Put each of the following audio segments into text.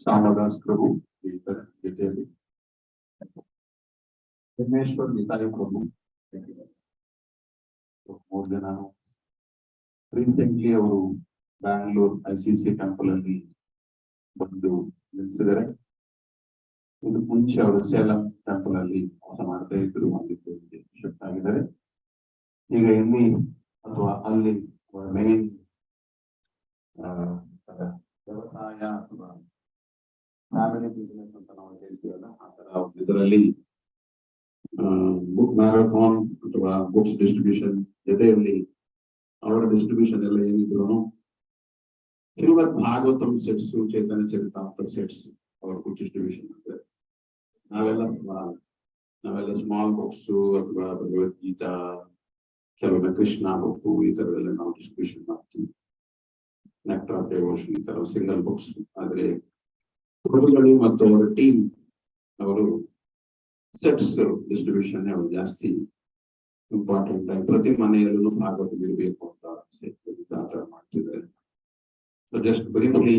Samadas Prabhu, Peter, Vijay, Rameshwar, Vitali Prabhu, more than recently ಅವರು Bangalore ICC temple ಅಲ್ಲಿ ಬಂದು ನಿಂತಿದ್ದಾರೆ. ಇದು ಮುಂಚೆ ಅವರು ಸೇಲಂ ಟೆಂಪಲ್ ಅಲ್ಲಿ ವಾಸ ಮಾಡ್ತಾ ಇದ್ರು, ಅಲ್ಲಿ ಶಿಫ್ಟ್ ಆಗಿದ್ದಾರೆ. ಈಗ ಇಲ್ಲಿ ಅಥವಾ ಅಲ್ಲಿ ಮೇನ್ ವ್ಯವಸಾಯ ಅಥವಾ ಫ್ಯಾಮಿಲಿ ಬಿಸಿನೆಸ್ ಅಂತ ನಾವು ಹೇಳ್ತೀವಲ್ಲ, ಆ ತರ ಇದರಲ್ಲಿ ಬುಕ್ ಮ್ಯಾರಥಾನ್ ಅಥವಾ ಬುಕ್ಸ್ ಡಿಸ್ಟ್ರಿಬ್ಯೂಷನ್ ಜೊತೆಯಲ್ಲಿ ಅವರ ಡಿಸ್ಟ್ರಿಬ್ಯೂಷನ್ ಎಲ್ಲ ಏನಿದ್ರು ಶ್ರೀಮದ್ ಭಾಗವತಂ ಸೆಟ್ಸ್, ಚೈತನ್ಯ ಚರಿತಾಮೃತ ಸೆಟ್ಸ್ ಅವ್ರ ಬುಕ್ ಡಿಸ್ಟ್ರಿಬ್ಯೂಷನ್ ಮಾಡ್ತಾರೆ. ನಾವೆಲ್ಲ ಸ್ಮಾಲ್ ಬುಕ್ಸ್ ಅಥವಾ ಭಗವದ್ಗೀತಾ, ಕೆಲವೊಮ್ಮೆ ಕೃಷ್ಣ ಬುಕ್, ಈ ತರದೆಲ್ಲ ನಾವು ಡಿಸ್ಟ್ರಿಬ್ಯೂಷನ್ ಮಾಡ್ತೀವಿ. ನೆಕ್ಟರ್ ಆಫ್ ಡಿವೋಷನ್, ಈ ತರ ಸಿಂಗಲ್ ಬುಕ್ಸ್. ಆದ್ರೆ ಪ್ರಭುಗಳು ಮತ್ತು ಅವರ ಟೀಮ್ ಅವರು ಸೆಟ್ಸ್ ಡಿಸ್ಟ್ರಿಬ್ಯೂಷನ್ ಅವರು ಜಾಸ್ತಿ ಇಂಪಾರ್ಟೆಂಟ್ ಆಗಿ ಪ್ರತಿ ಮನೆಯಲ್ಲೂ ಭಾಗವತ ಇರಬೇಕು ಅಂತ ಆ ತರ ಮಾಡ್ತಿದ್ದಾರೆ. ಸೊ ಜಸ್ಟ್ ಬ್ರೀಫ್ಲಿ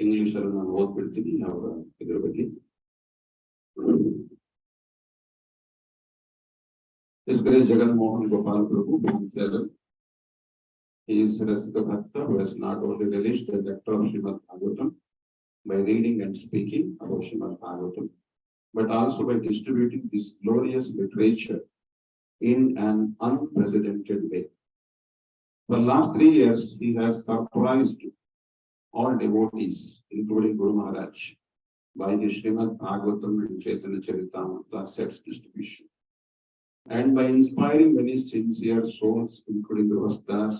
ಇಂಗ್ಲಿಷ್ ಅಲ್ಲಿ ನಾನು ಓದ್ಬಿಡ್ತೀನಿ ಅವರ ಇದ್ರ ಬಗ್ಗೆ. His Grace Jagan Mohan Gopal Prabhu, he is Rasika Bhakta who has not only released the nectar of Srimad Bhagavatam by reading and speaking about Srimad Bhagavatam, but also by distributing this glorious literature in an unprecedented way. For the last 3 years, he has surprised all devotees, including Guru Maharaj, by his Srimad Bhagavatam and Chaitanya Charitamrita sets distribution. And by inspiring many sincere souls, including the Vastas,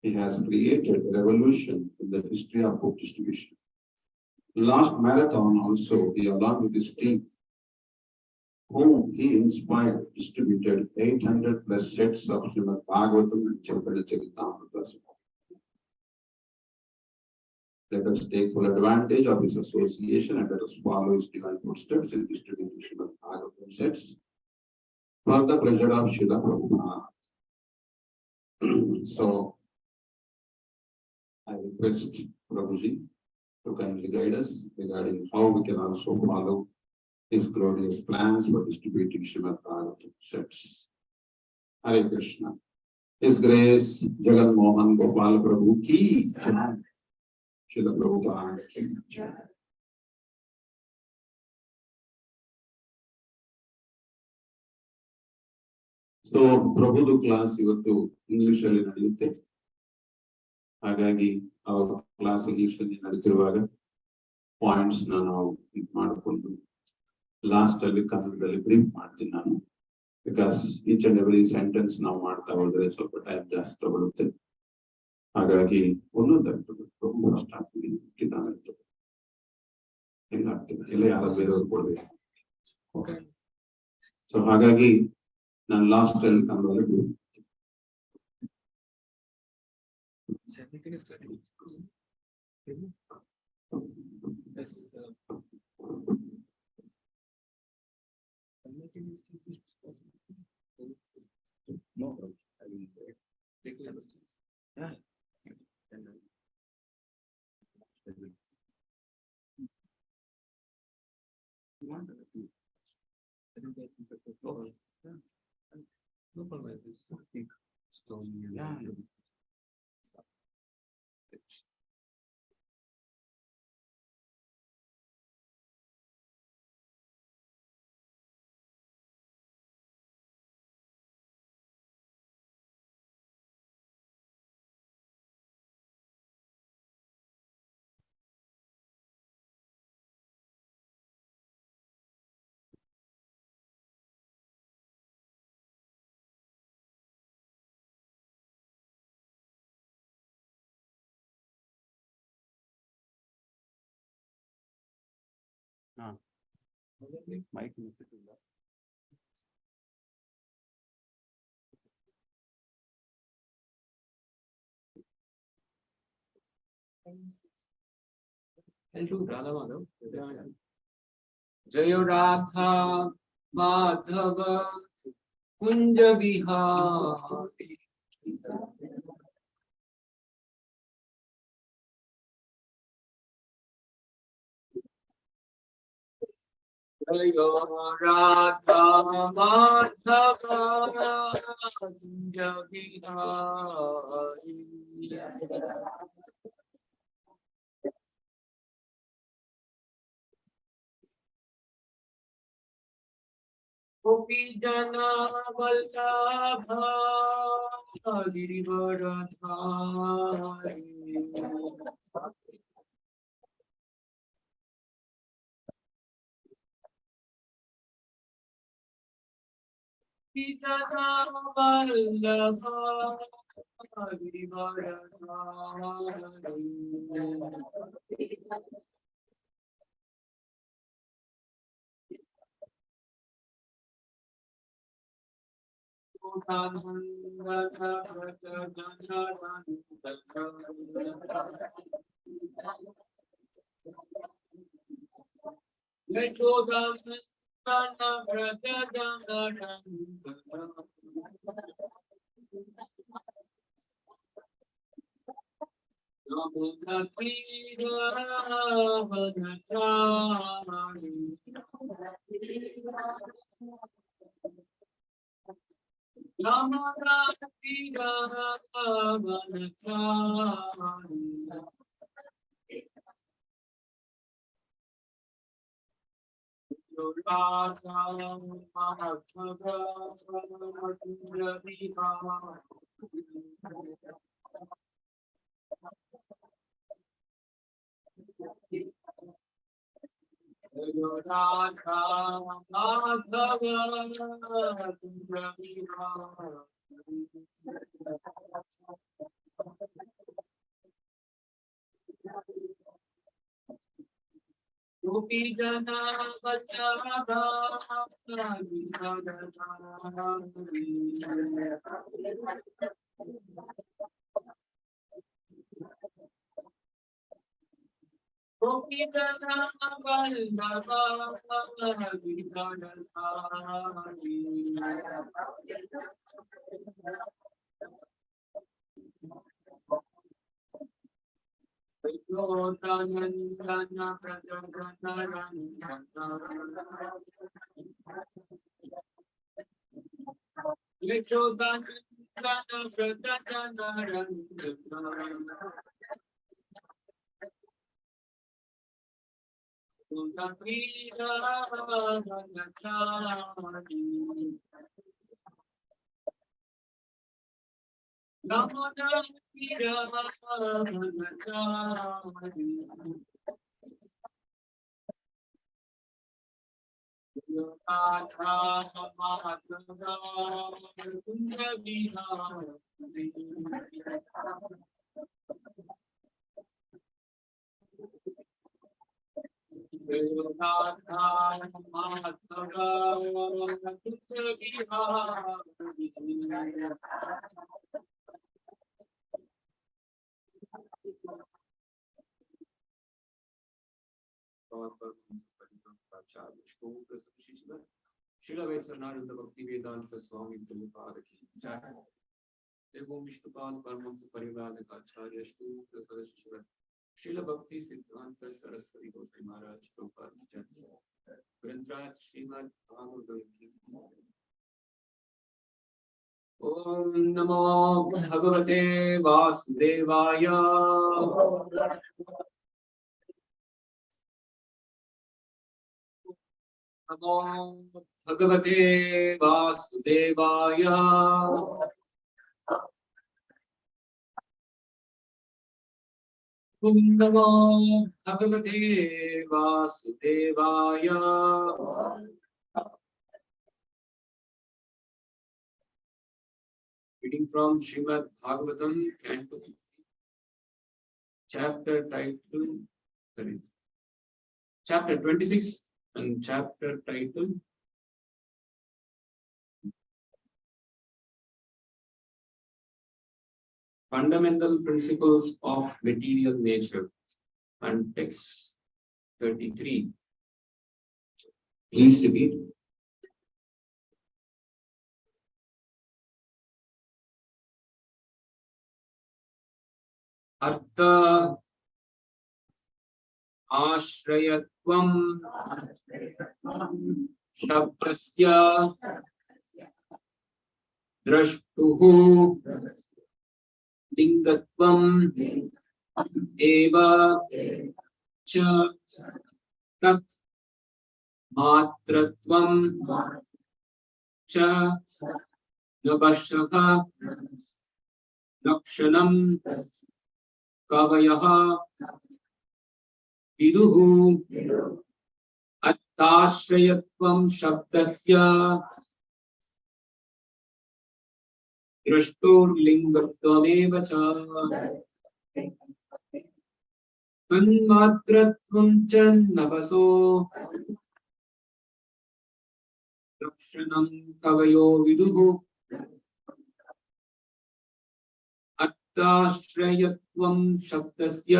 he has created a revolution in the history of book distribution. Last marathon also, he along with his team, whom he inspired, distributed 800 plus sets of Srimad Bhagavatam and Chaitanya Charitamrita. Let us take full advantage of his association and let us follow his divine footsteps in distributing Srimad Bhagavatam sets for the pleasure of Srila Prabhupada. So, I request Prabhuji to kindly guide us regarding how we can also follow his glorious plans for distributing Srimad Bhagavatam sets. Hare Krishna. His Grace Jagan Mohan Gopal Prabhu ki jai. Srila Prabhupada ki jai. So, Prabhu's class ಇವತ್ತು English ಅಲ್ಲಿ ನಡೆಯುತ್ತೆ. ಹಾಗಾಗಿ ಅವ್ರ class English ಅಲ್ಲಿ ನಡೀತಿರುವಾಗ points ನಾವು ಇದು ಮಾಡಿಕೊಂಡು last ಅಲ್ಲಿ ಕನ್ನಡದಲ್ಲಿ ಬ್ರೀಫ್ ಮಾಡ್ತೀನಿ ನಾನು. Because each and every sentence ನಾವು ಮಾಡ್ತಾ ಹೋದ್ರೆ ಸ್ವಲ್ಪ ಟೈಮ್ ಜಾಸ್ತಿ ತಗೊಳುತ್ತೆ. ಹಾಗಾಗಿ ಒಂದೊಂದು ಸ್ಟಾರ್ಟ್ ಹೆಂಗಾಗ್ತದೆ ಇಲ್ಲ ಯಾರು ಬೇರೆಯವ್ರು ಕೊಡ್ಬೇಕು. ಓಕೆ, ಸೊ ಹಾಗಾಗಿ ನಾನು ಲಾಸ್ಟ್ ಅಲ್ಲಿ ಕನ್ನಡದಲ್ಲಿ No, I will take the questions. Yeah. You want to do? I think that is the problem. Yeah. No problem. This thing slowly. Yeah. Mic music is that. I'll do Radha Madhav. Jayo Radha Madhava Kunja Vihari. Jayo Radha Madhava Javihari. Gopi Jana Vallabha Girivaradhari. Jana Vallabha Girivaradhari. Let go the Shila Vaisarnaranda Bhakti Vedanta Swami Prabhupada ki jai. Devo Vishnupad Paramahamsa Parivrajaka Acharya Shtutra Sadashishwar Srila Bhakti Siddhanta Saraswati Goswami Maharaj Prabhupada ki jai. Grantraj Srimad Bhagavatam ki jai. Om Namo Bhagavate Vasudevaya. Namo Bhagavate Vasudevaya. Om Namo Bhagavate Vasudevaya. Reading from Srimad Bhagavatam, Canto, chapter title, sorry, chapter 26 and chapter title, Fundamental Principles of Material Nature, and text 33. Please repeat. Artha आश्रयत्वं शब्दस्य द्रष्टुः लिङ्गत्वम् एव च तत् मात्रत्वं च नभसः लक्षणं कवयः विदुः अत्ताश्रयत्वं शब्दस्य दृष्टोर्लिङ्गत्वमेव च तन्मात्रत्वं च नभसो लक्षणं कवयो विदुः अत्ताश्रयत्वं शब्दस्य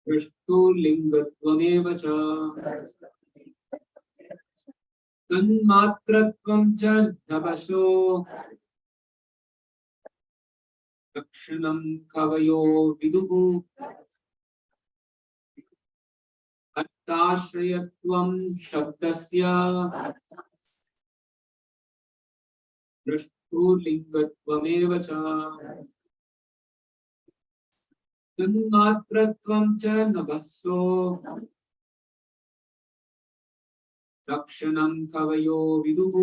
दृष्टोर्लिङ्गत्वमेव च तन्मात्रत्वं च नभसो लक्षणं कवयो विदुः अत्ताश्रयत्वं शब्दस्य दृष्टोर्लिङ्गत्वमेव च तन्मात्रत्वं च नभसो लक्षणं कवयो विदुः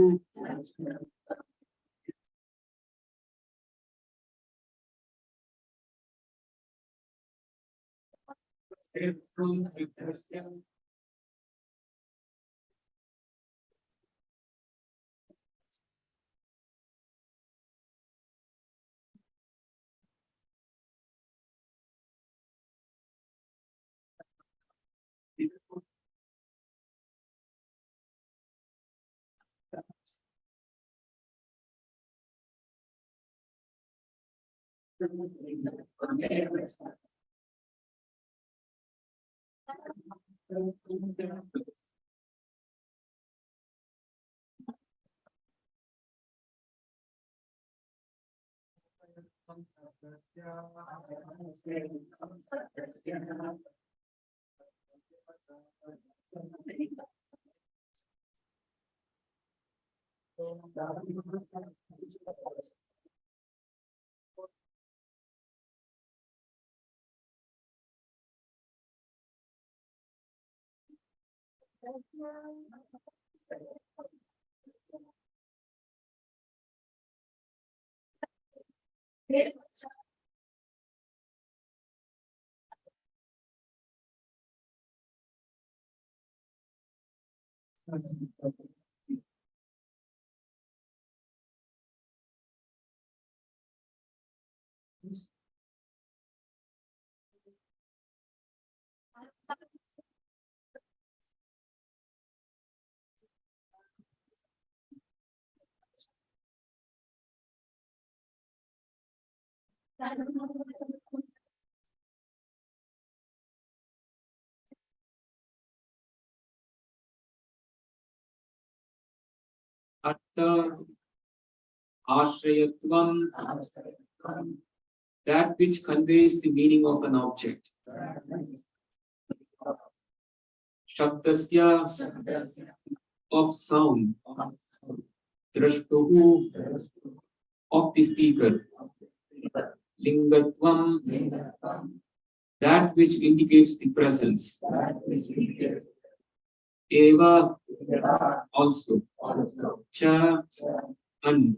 अत्त आश्रयत्वं that which conveys the meaning of an object. Shabdasya of sound. Drashtuhu of the speaker. Lingatvam that which indicates the presence. Eva also. Cha and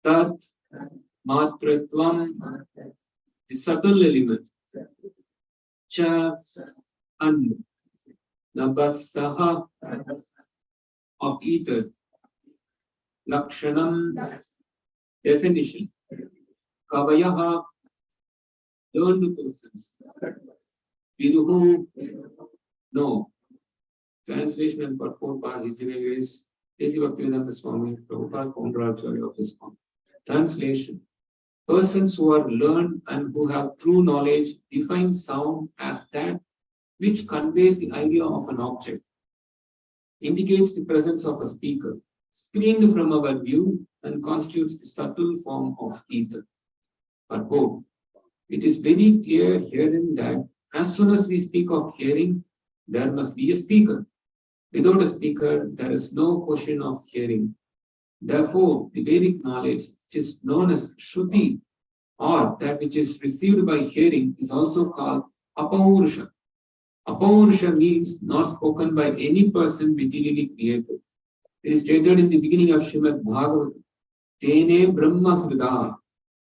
tat matratvam the subtle element. Cha and nabasaha of ether. Lakshanam definition. Kavayaha learned persons. Viduhu no. Translation and purport by His Divine Grace, A.C. Bhaktivedanta Swami, Prabhupada, founder Acharya of ISKCON. Translation. Persons who are learned and who have true knowledge define sound as that which conveys the idea of an object, indicates the presence of a speaker, screened from our view and constitutes the subtle form of ether. Purport. It is very clear herein that as soon as we speak of hearing, there must be a speaker. Without a speaker, there is no question of hearing. Therefore, the Vedic knowledge, which is known as Shruti, or that which is received by hearing, is also called Apaurusha. Apaurusha means not spoken by any person materially created. It is stated in the beginning of Srimad Bhagavatam, Tene Brahma Hrida.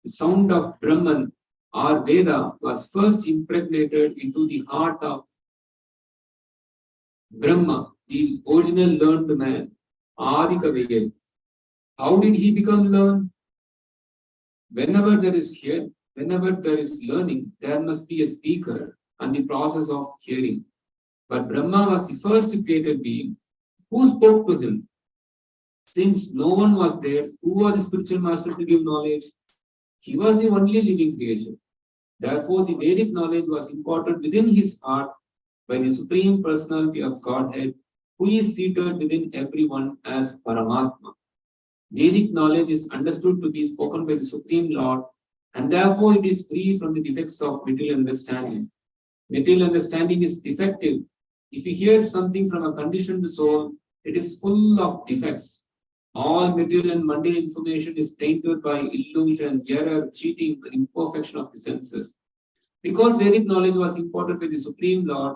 The sound of Brahman or Veda was first impregnated into the heart of Brahma, the original learned man, Adi Kaviyai. How did he become learned? Whenever there is here, whenever there is learning, there must be a speaker and the process of hearing. But Brahma was the first created being who spoke to him. Since no one was there, who was the spiritual master to give knowledge? He was the only living creation. Therefore, the Vedic knowledge was imparted within his heart by the Supreme Personality of Godhead, who is seated within everyone as Paramatma. Vedic knowledge is understood to be spoken by the Supreme Lord, and therefore it is free from the defects of material understanding. Material understanding is defective. If you hear something from a conditioned soul, it is full of defects. All material and mundane information is tainted by illusion, error, cheating, and imperfection of the senses. Because Vedic knowledge was imparted by the Supreme Lord,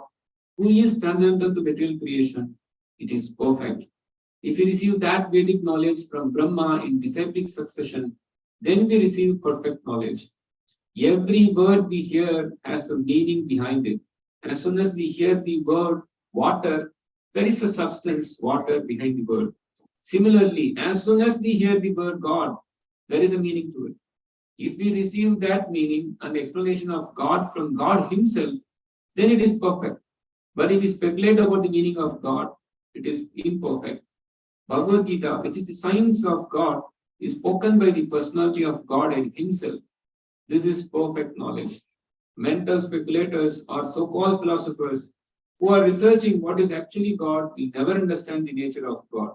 who is transcendental to material creation, it is perfect. If we receive that Vedic knowledge from Brahma in disciplic succession, then we receive perfect knowledge. Every word we hear has a meaning behind it. As soon as we hear the word water, there is a substance, water, behind the word. Similarly, as soon as we hear the word God, there is a meaning to it. If we receive that meaning and explanation of God from God Himself, then it is perfect. But if we speculate about the meaning of God, it is imperfect. Bhagavad Gita, which is the science of God, is spoken by the personality of God and Himself. This is perfect knowledge. Mental speculators or so-called philosophers who are researching what is actually God will never understand the nature of God.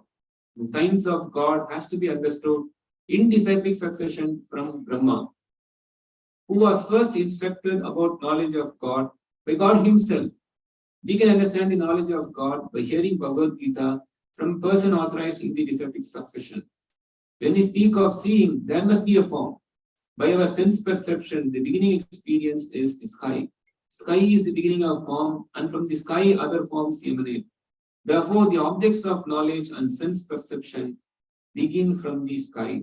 The science of God has to be understood in disciplic succession from Brahma, who was first instructed about knowledge of God by God Himself. We can understand the knowledge of God by hearing Bhagavad Gita from a person authorized in the disciplic succession. When we speak of seeing, there must be a form. By our sense perception, the beginning experience is the sky. Sky is the beginning of form, and from the sky, other forms emanate. Therefore, the objects of knowledge and sense perception begin from the sky.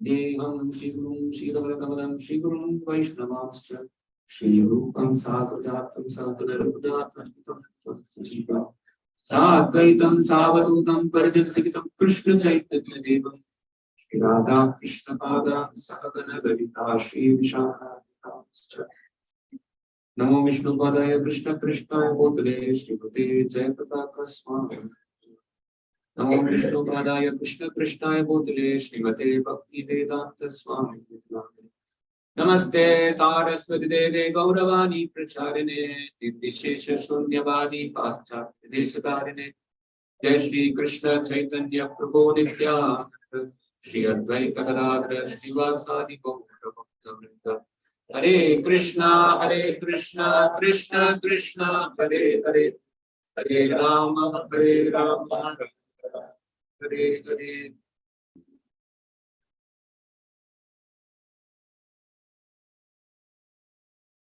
Deham Shri Guru Shri Kamalam Shri Guru Vaishnavascha Shri Rupam Sagrajatam Sakadarabudatam Jiva Sadvaitam Savadutam Parajanasitam Krishna Chaitanya Devam Shri Radha Krishna Pada Sakadana Lalita Shri Vishakha Namo Vishnu Padaya Krishna Krishna Bhutale Shri Pate Jai Pataka Swami Namo Vishnu Padaya Krishna Krishna Bhutale Srimate Bhakti Vedanta Swami Namaste Saraswati Deve Gauravani Pracharine Nirdishesha Shunyavadi Paschat Deshatarine Jai Shri Krishna Chaitanya Prabhu Nityananda Shri Advaita Gadadhara Srivasadi Gaura Bhakta Hare Krishna Krishna Krishna Hare Hare Hare Rama Hare Hare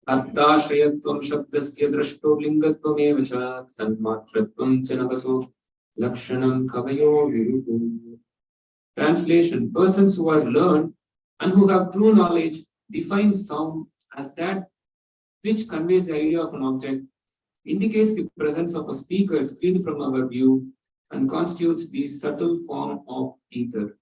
Arthashrayatvam Shabdasya Drashto Lingatvam Evacha Tanmatratvam Chanavaso Lakshanam Kavayo Viruhu. Translation: persons who are learned and who have true knowledge define sound as that which conveys the idea of an object, indicates the presence of a speaker screened from our view, and constitutes the subtle form of ether.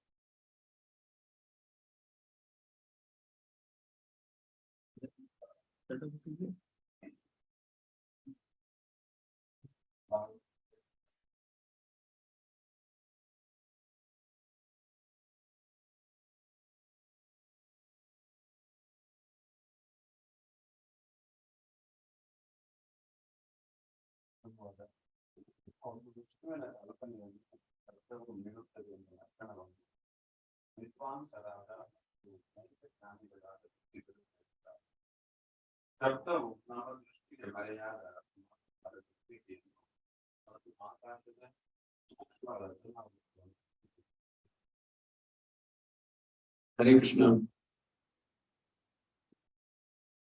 Hare Krishna.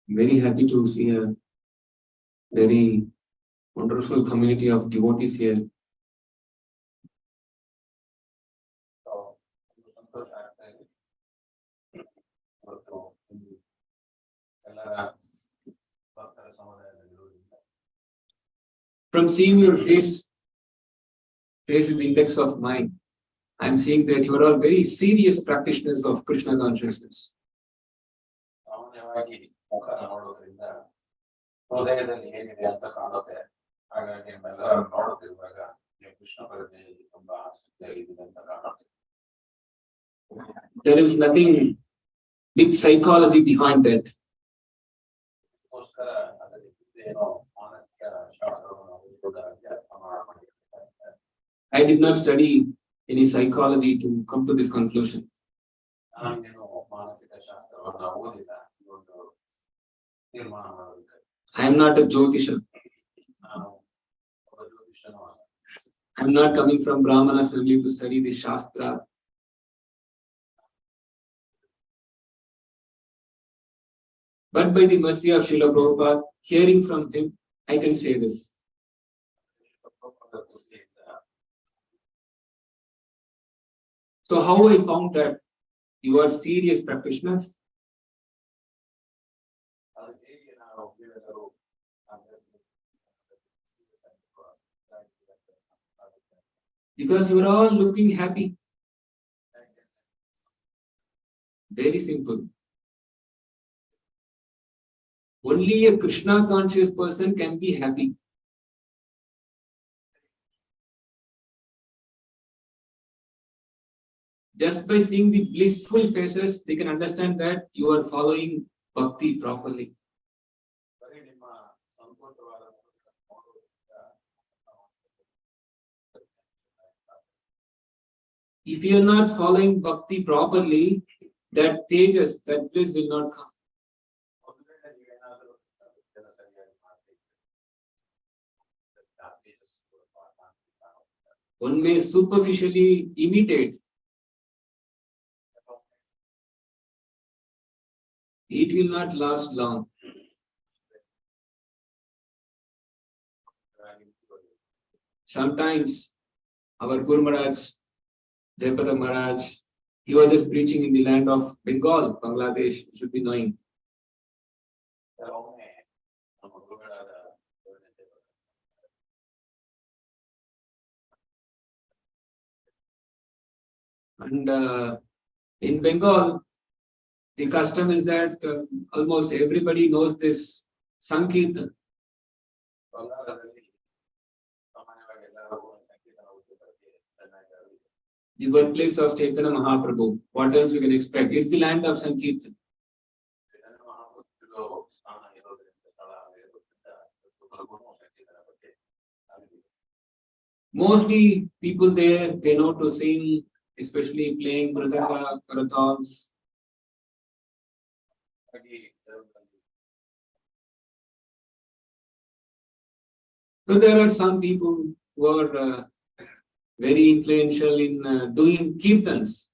Very happy to see a very wonderful community of devotees here. From seeing your face is index of mind, I'm seeing that you are all very serious practitioners of Krishna consciousness. There is nothing big psychology behind that. I did not study any psychology to come to this conclusion. I am not a Jyotisha. I am not coming from Brahmana family to study the Shastra. But by the mercy of Srila Prabhupada, hearing from him, I can say this. So how I found that you are serious practitioners? Because you are all looking happy. Very simple. Only a Krishna conscious person can be happy. Just by seeing the blissful faces, they can understand that you are following bhakti properly. If you are not following bhakti properly, that tejas, that bliss will not come. One may superficially imitate. It will not last long. Sometimes our Guru Maharaj, Jayapada Maharaj, he was just preaching in the land of Bengal, Bangladesh, you should be knowing. And in Bengal, the custom is that almost everybody knows this Sankirtan. The birthplace of Chaitanya Mahaprabhu. What else we can expect? It's the land of Sankirtan. Mostly people there, they know to sing, especially playing mridanga, karatals. But there are some people who are very influential in doing kirtans.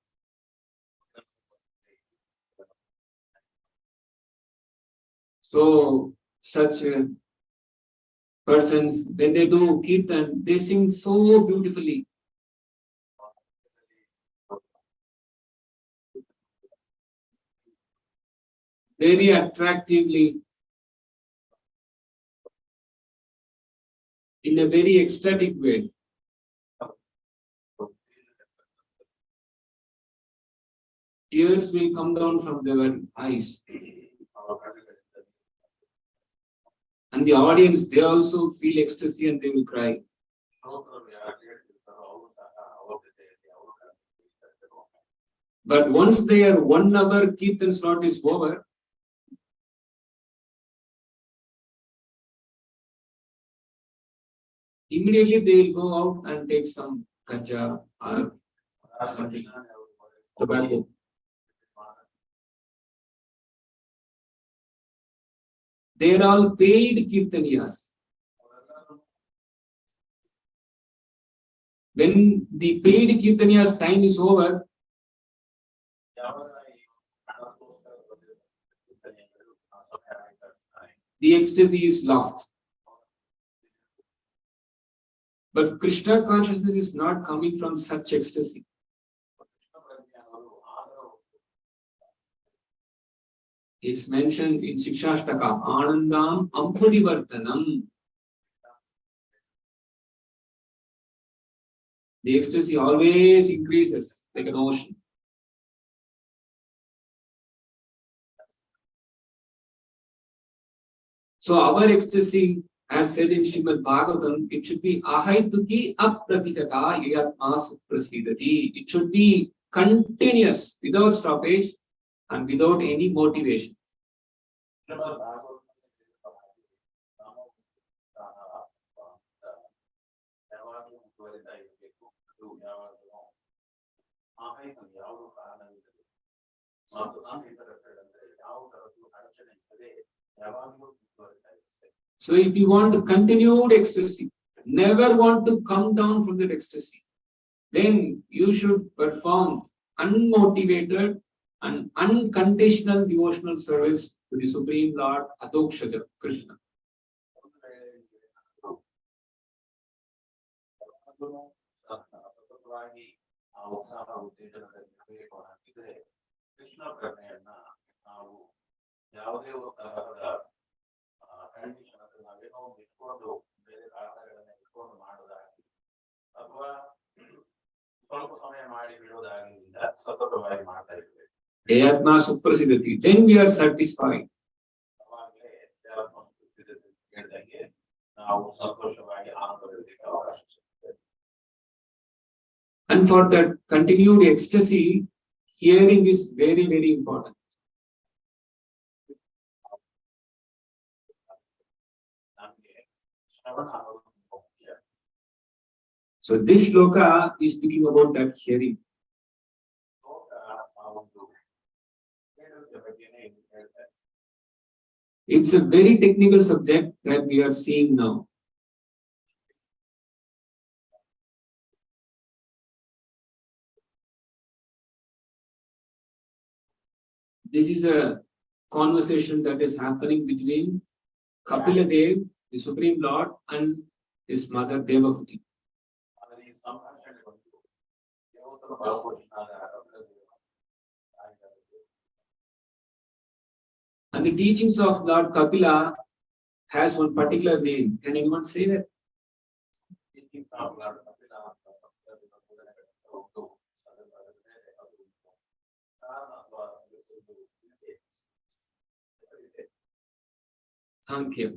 So such persons, when they do kirtan, they sing so beautifully. Very attractively, in a very ecstatic way. Tears will come down from their eyes. And the audience, they also feel ecstasy and they will cry. But once their 1 hour kirtan slot is over, immediately they will go out and take some ganja or something, tobacco. They are all paid kirtaniyas. When the paid kirtaniyas time is over, the ecstasy is lost. But Krishna consciousness is not coming from such ecstasy. It's mentioned in Shikshashtaka, Anandam Ampadivartanam. The ecstasy always increases like an ocean. So our ecstasy, as said in Srimad Bhagavatam, it should be ahaituki apratikata yayatma suprasidati. It should be continuous, without stoppage and without any motivation. So if you want continued ecstasy, never want to come down from that ecstasy, then you should perform unmotivated and unconditional devotional service to the Supreme Lord Adhokshaja Krishna. Ayatma Suprasidati, then we are satisfied. And for that continued ecstasy, hearing is very, very important. So this shloka is speaking about that hearing. It's a very technical subject that we are seeing now. This is a conversation that is happening between Kapila Dev, the Supreme Lord, and his mother Devahuti. And the teachings of Lord Kapila has one particular name. Can anyone say that? Sankhya.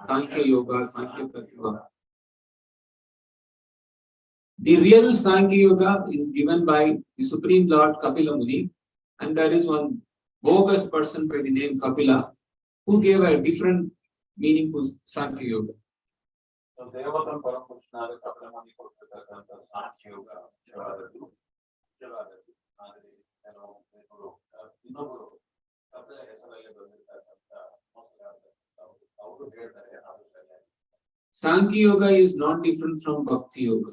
Sankhya Yoga, Sankhya Pratibha. The real Sankhya Yoga is given by the Supreme Lord Kapila Muni, and there is one bogus person by the name Kapila who gave a different meaning to Sankhya Yoga. So Devatam Parapurushana Kapila Muni Sankhya Yoga. Sankhya Yoga is not different from Bhakti Yoga.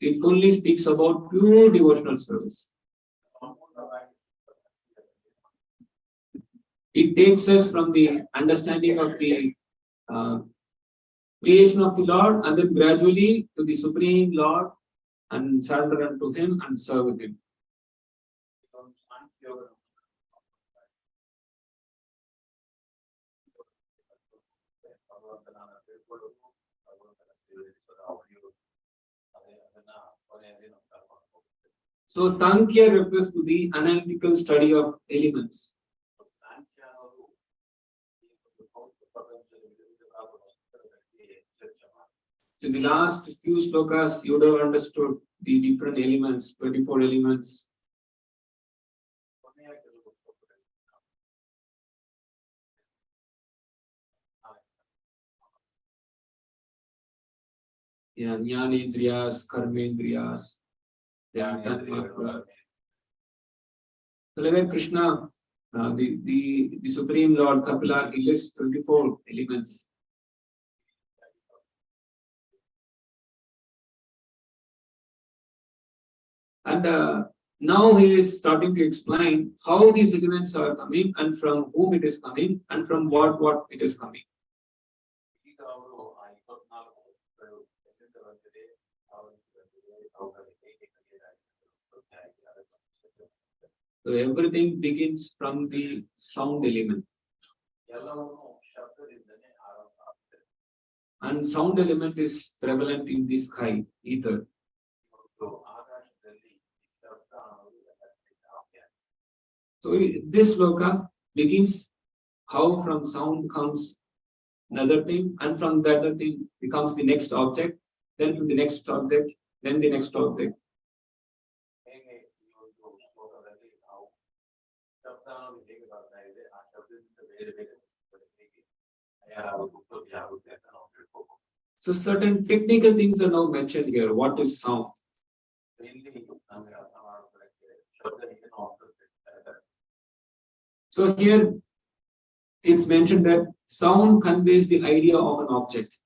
It only speaks about pure devotional service. It takes us from the understanding of the creation of the Lord and then gradually to the Supreme Lord and surrender unto Him and serve with Him. So Sankhya refers to the analytical study of elements. So in the last few slokas, you would have understood the different elements, 24 elements. Yeah, Jnanendriyas, Karmendriyas, then Tanmatra. So like that Krishna, the Supreme Lord Kapila, he lists 24 elements. And now he is starting to explain how these elements are coming and from whom it is coming and from what it is coming. So everything begins from the sound element. And sound element is prevalent in the sky, ether. So this sloka begins how from sound comes another thing, and from that other thing becomes the next object, then from the next object, then the next object. So certain technical things are now mentioned here. What is sound? So here it's mentioned that sound conveys the idea of an object.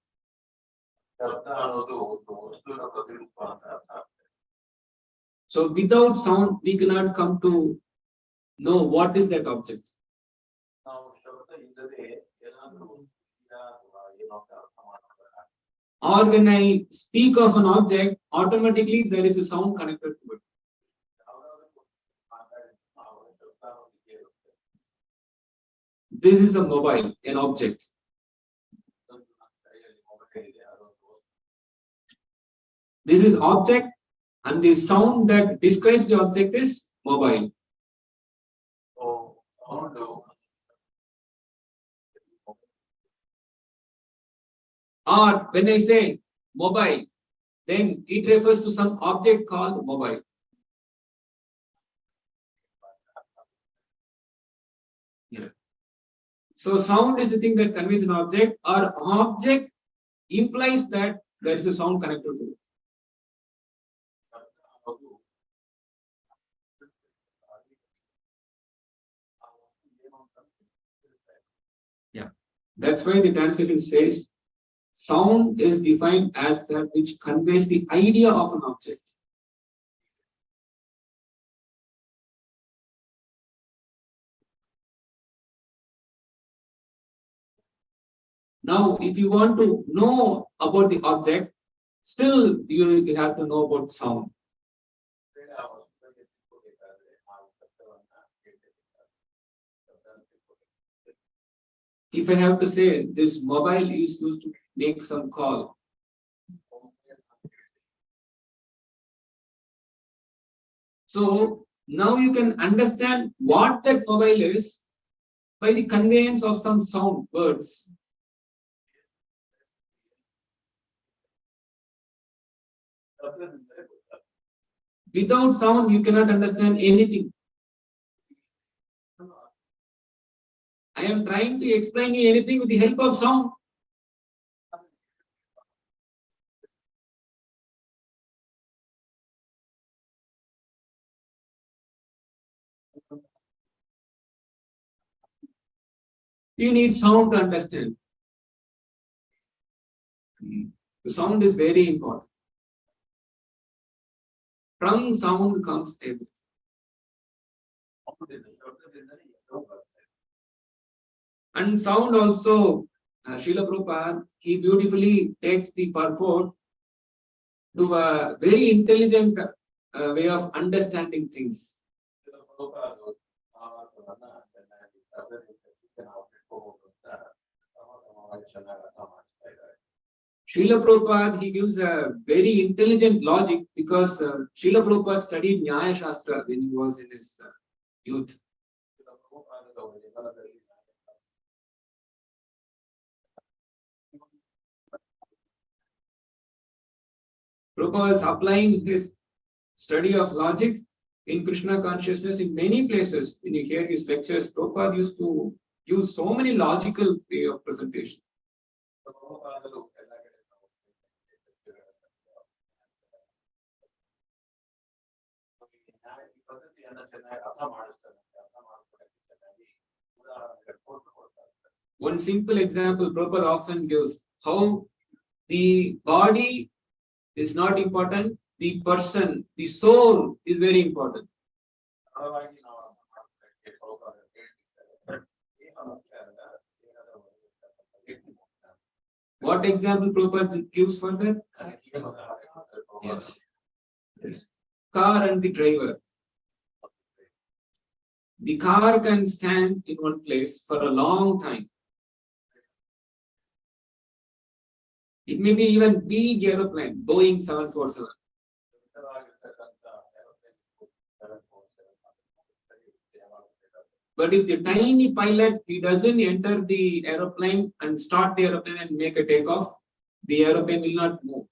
So without sound, we cannot come to know what is that object. Or when I speak of an object, automatically there is a sound connected to it. This is a mobile, an object. This is object, and the sound that describes the object is mobile. Or when I say mobile, then it refers to some object called mobile. Yeah. So sound is the thing that conveys an object, or object implies that there is a sound connected to it. Yeah. That's why the translation says sound is defined as that which conveys the idea of an object. Now, if you want to know about the object, still you have to know about sound. If I have to say this mobile is used to make some call. So now you can understand what that mobile is by the conveyance of some sound words. Without sound, you cannot understand anything. I am trying to explain you anything with the help of sound. You need sound to understand. The sound is very important. From sound comes everything. And sound also, Srila Prabhupada, he beautifully takes the purport to a very intelligent way of understanding things. Srila Prabhupada, he gives a very intelligent logic because Srila Prabhupada studied Nyaya Shastra when he was in his youth. Prabhupada is applying his study of logic in Krishna consciousness in many places. When you hear his lectures, Prabhupada used to use so many logical way of presentation. One simple example Prabhupada often gives how the body is not important, the person, the soul is very important. What example Prabhupada gives for that? Yes. Yes. Car and the driver. The car can stand in one place for a long time. It may be even big aeroplane, Boeing 747. But if the tiny pilot, he doesn't enter the aeroplane and start the aeroplane and make a takeoff, the aeroplane will not move.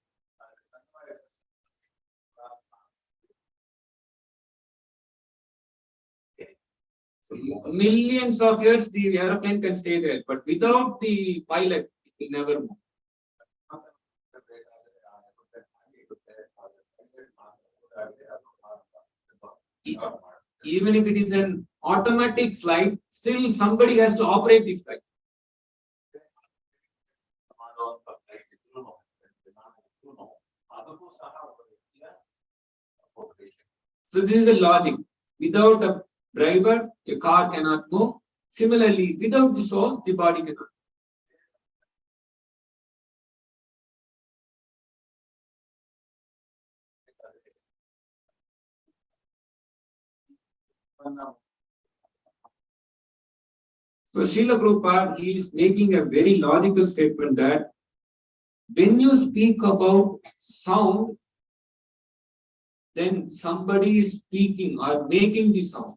So millions of years, the aeroplane can stay there, but without the pilot, it will never move. Even if it is an automatic flight, still somebody has to operate the flight. So this is the logic. Without a driver, a car cannot move. Similarly, without the soul, the body cannot. So Srila Prabhupada, he is making a very logical statement that when you speak about sound, then somebody is speaking or making the sound.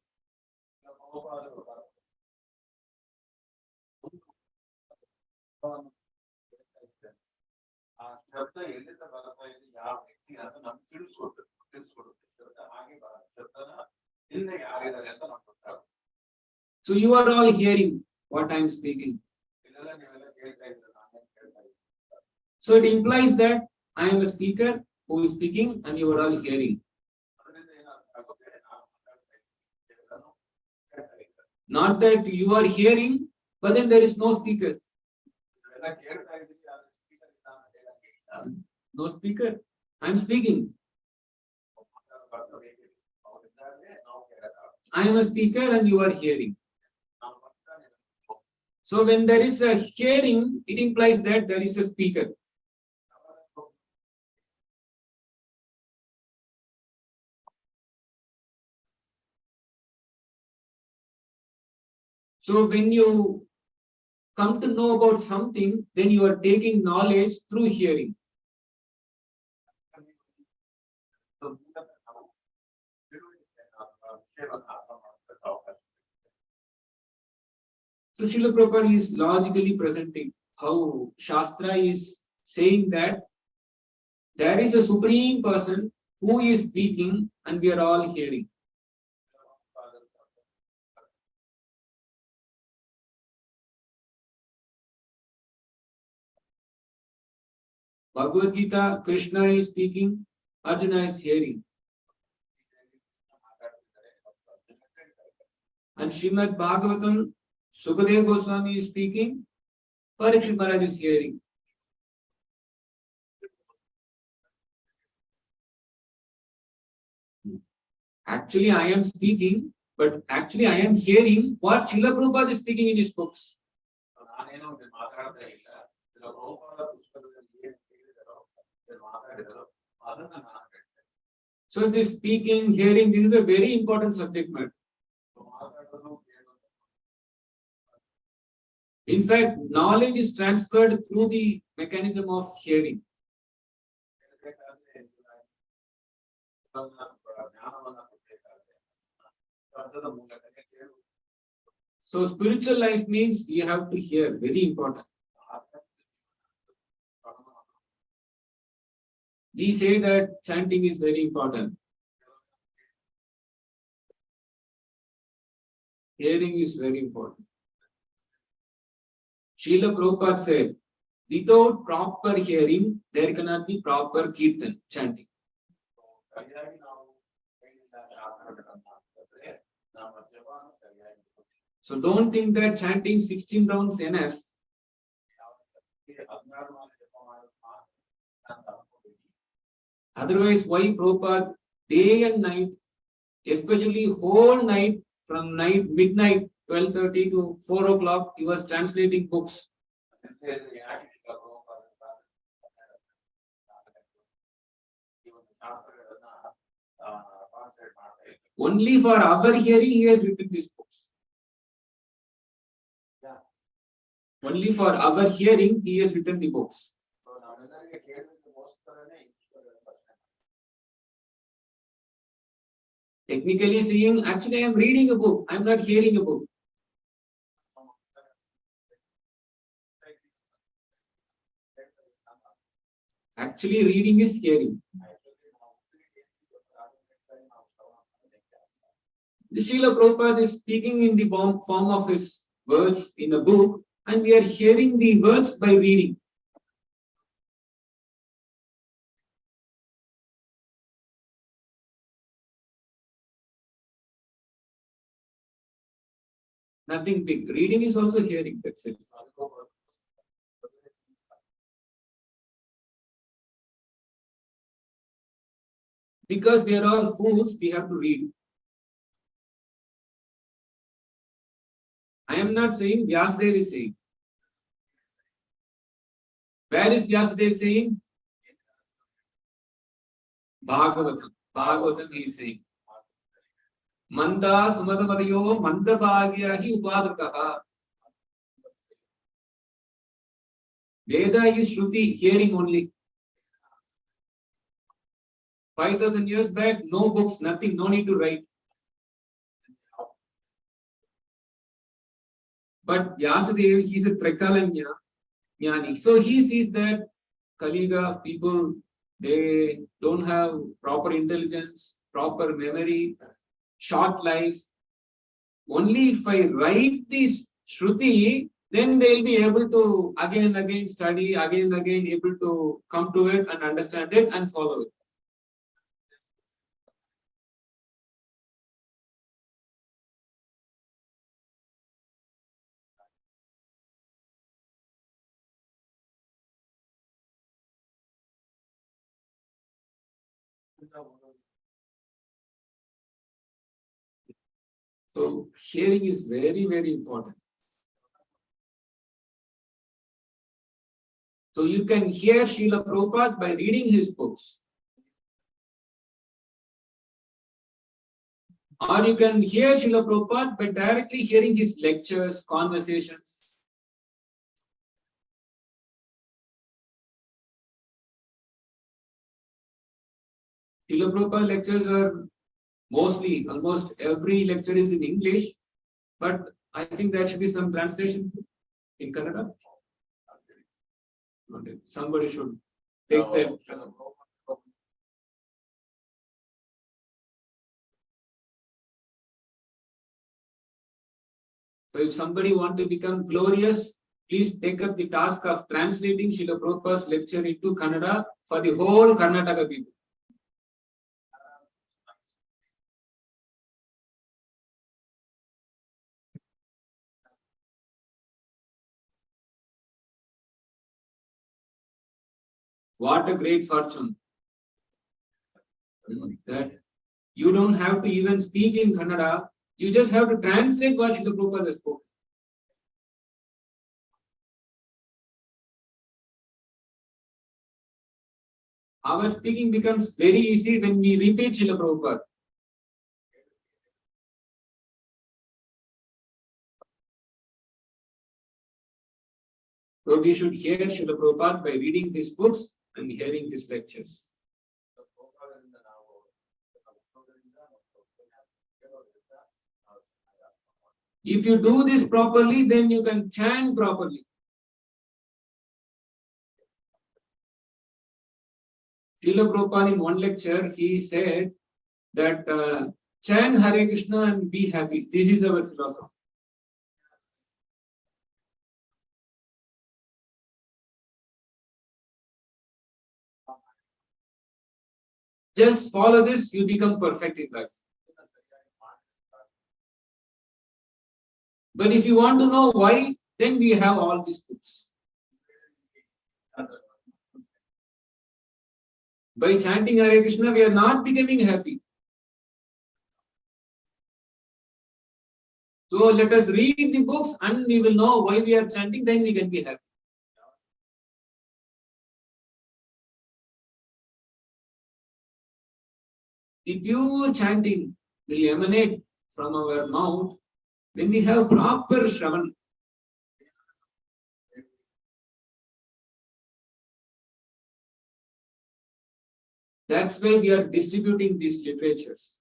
So you are all hearing what I am speaking. So it implies that I am a speaker who is speaking and you are all hearing. Not that you are hearing, but then there is no speaker. No speaker. I am speaking. I am a speaker and you are hearing. So when there is a hearing, it implies that there is a speaker. So when you come to know about something, then you are taking knowledge through hearing. So Srila Prabhupada is logically presenting how Shastra is saying that there is a supreme person who is speaking and we are all hearing. Bhagavad Gita, Krishna is speaking, Arjuna is hearing. And Srimad Bhagavatam, Sukadeva Goswami is speaking, Parikshit Maharaj is hearing. Actually, I am speaking, but actually I am hearing what Srila Prabhupada is speaking in his books. So this speaking, hearing, this is a very important subject matter. In fact, knowledge is transferred through the mechanism of hearing. So spiritual life means you have to hear, very important. We say that chanting is very important. Hearing is very important. Srila Prabhupada said, without proper hearing, there cannot be proper kirtan, chanting. So don't think that chanting 16 rounds enough. Otherwise, why Prabhupada day and night, especially whole night from midnight 12:30 to 4 o'clock, he was translating books. Only for our hearing, he has written these books. Only for our hearing, he has written the books. Technically saying, actually, I am reading a book. I am not hearing a book. Actually, reading is hearing. The Srila Prabhupada is speaking in the form of his words in a book, and we are hearing the words by reading. Nothing big. Reading is also hearing. That's it. Because we are all fools, we have to read. I am not saying Vyasadeva is saying. Where is Vyasadeva saying? Bhagavatam. Bhagavatam he is saying. Manda sumadamadayo manda bhagya hi upadrutaha. Veda is Shruti, hearing only. 5,000 years back, no books, nothing, no need to write. But Vyasadeva, he is a Trikalanya Jnani. So he sees that Kaliga people, they don't have proper intelligence, proper memory, short life. Only if I write this Shruti, then they'll be able to again and again study, again and again able to come to it and understand it and follow it. So hearing is very, very important. So you can hear Srila Prabhupada by reading his books. Or you can hear Srila Prabhupada by directly hearing his lectures, conversations. Srila Prabhupada lectures are mostly, almost every lecture is in English, but I think there should be some translation in Kannada. Somebody should take that. So if somebody wants to become glorious, please take up the task of translating Srila Prabhupada's lecture into Kannada for the whole Karnataka people. What a great fortune that you don't have to even speak in Kannada. You just have to translate what Srila Prabhupada has spoken. Our speaking becomes very easy when we repeat Srila Prabhupada. So we should hear Srila Prabhupada by reading his books and hearing his lectures. If you do this properly, then you can chant properly. Srila Prabhupada in one lecture, he said that chant Hare Krishna and be happy. This is our philosophy. Just follow this, you become perfect in life. But if you want to know why, then we have all these books. By chanting Hare Krishna, we are not becoming happy. So let us read the books and we will know why we are chanting, then we can be happy. The pure chanting will emanate from our mouth when we have proper Shravan. That's why we are distributing these literatures.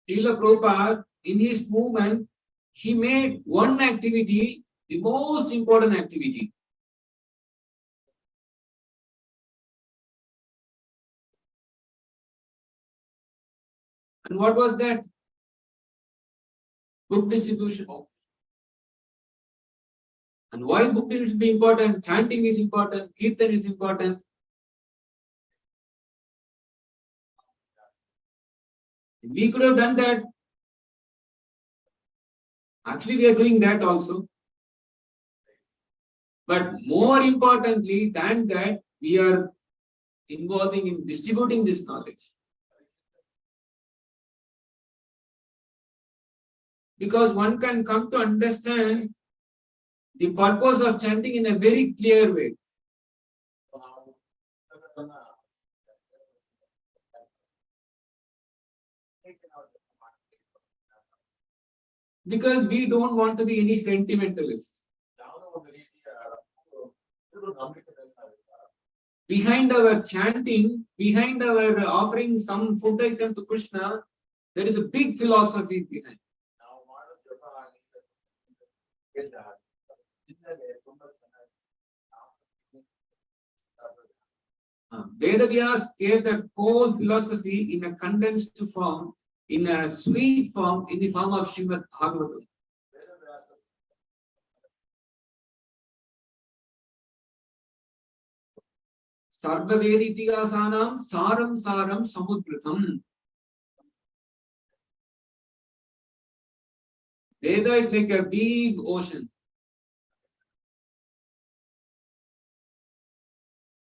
Srila Prabhupada, in his movement, he made one activity the most important activity. And what was that? Book distribution. And why book distribution is important? Chanting is important, Kirtan is important. We could have done that. Actually, we are doing that also. But more importantly than that, we are involving in distributing this knowledge. Because one can come to understand the purpose of chanting in a very clear way. Because we don't want to be any sentimentalists. Behind our chanting, behind our offering some food item to Krishna, there is a big philosophy behind. Vedavyas gave that whole philosophy in a condensed form, in a sweet form, in the form of Srimad Bhagavatam. Sarva Veditigasanam Saram Saram Samudritam. Veda is like a big ocean.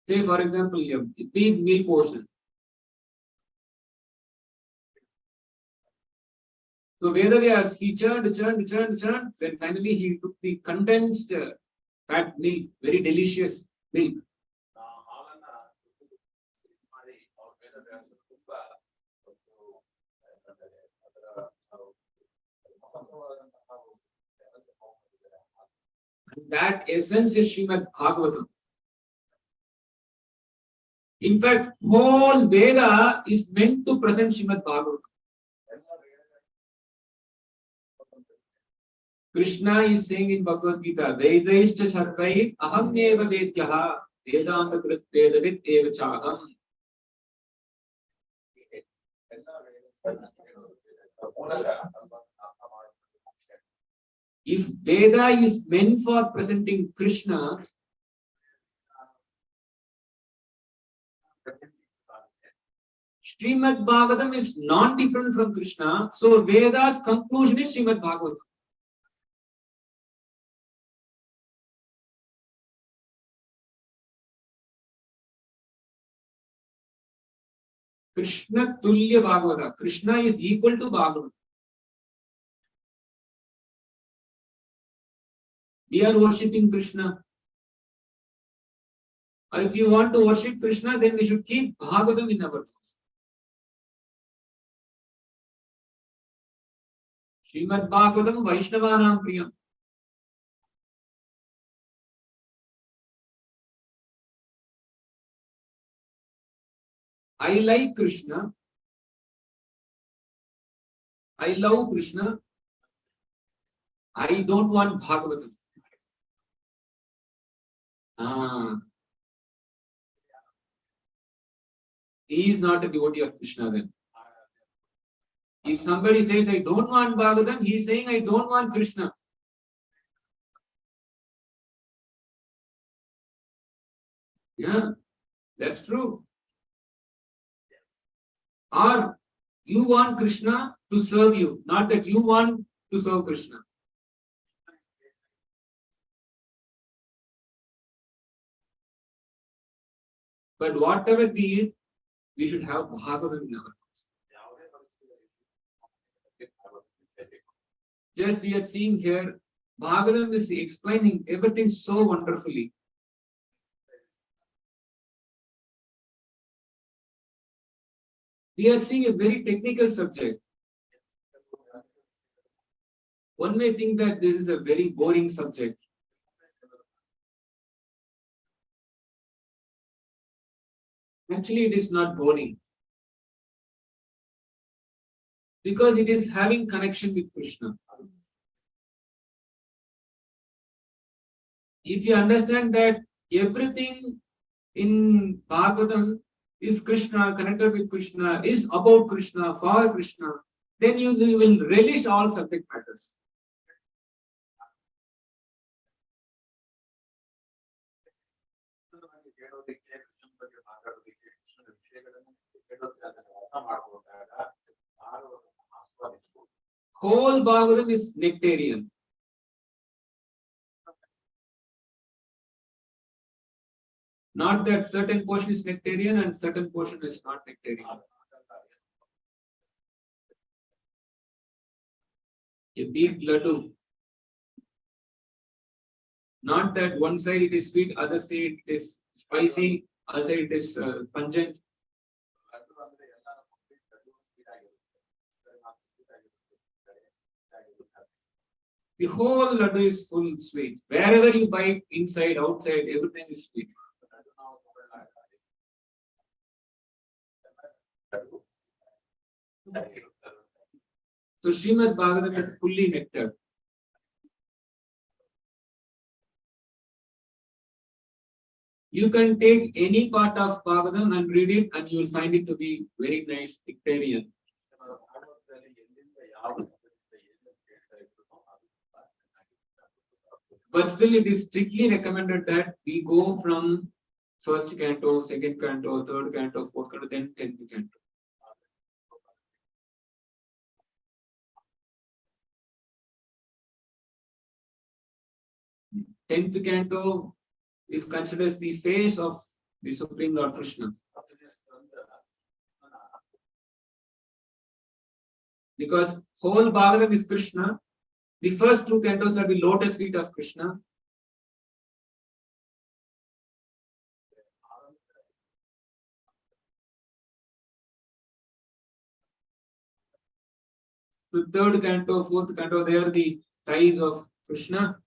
Say, for example, a big milk ocean. So Vedavyas, he churned, then finally he took the condensed fat milk, very delicious milk. And that essence is Srimad Bhagavatam. In fact, whole Veda is meant to present Srimad Bhagavatam. Krishna is saying in Bhagavad Gita, Vedaishcha Sarvai Aham Eva Vedyaha Vedanta Krit Vedavit Eva Chaham. If Veda is meant for presenting Krishna, Srimad Bhagavatam is not different from Krishna. So Veda's conclusion is Srimad Bhagavatam. Krishna Tulya Bhagavata. Krishna is equal to Bhagavatam. We are worshipping Krishna. If you want to worship Krishna, then we should keep Bhagavatam in our house. Srimad Bhagavatam Vaishnavanam Priyam. I like Krishna. I love Krishna. I don't want Bhagavatam. He is not a devotee of Krishna then. If somebody says, I don't want Bhagavatam, he is saying, I don't want Krishna. Yeah, that's true. Or you want Krishna to serve you, not that you want to serve Krishna. But whatever be it, we should have Bhagavatam in our house. Just we are seeing here, Bhagavatam is explaining everything so wonderfully. We are seeing a very technical subject. One may think that this is a very boring subject. Actually, it is not boring. Because it is having connection with Krishna. If you understand that everything in Bhagavatam is Krishna, connected with Krishna, is about Krishna, for Krishna, then you will relish all subject matters. Whole Bhagavatam is nectarian. Not that certain portion is nectarian and certain portion is not nectarian. A big laddu. Not that one side it is sweet, other side it is spicy, other side it is pungent. The whole laddu is full sweet. Wherever you bite, inside, outside, everything is sweet. So Srimad Bhagavatam is fully nectar. You can take any part of Bhagavatam and read it and you will find it to be very nice nectarian. But still it is strictly recommended that we go from first canto, second canto, third canto, fourth canto, then 10th canto. 10th canto is considered as the face of the Supreme Lord Krishna. Because whole Bhagavatam is Krishna. The first two cantos are the lotus feet of Krishna. The third canto, fourth canto, they are the thighs of Krishna.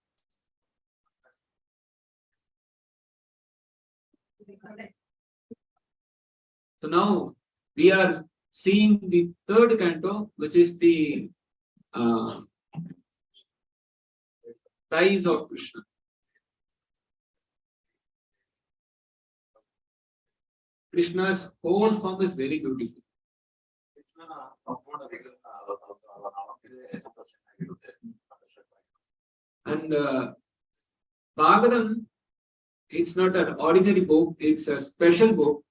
So now we are seeing the third canto, which is the thighs of Krishna. Krishna's whole form is very beautiful. And Bhagavatam, it's not an ordinary book, it's a special book.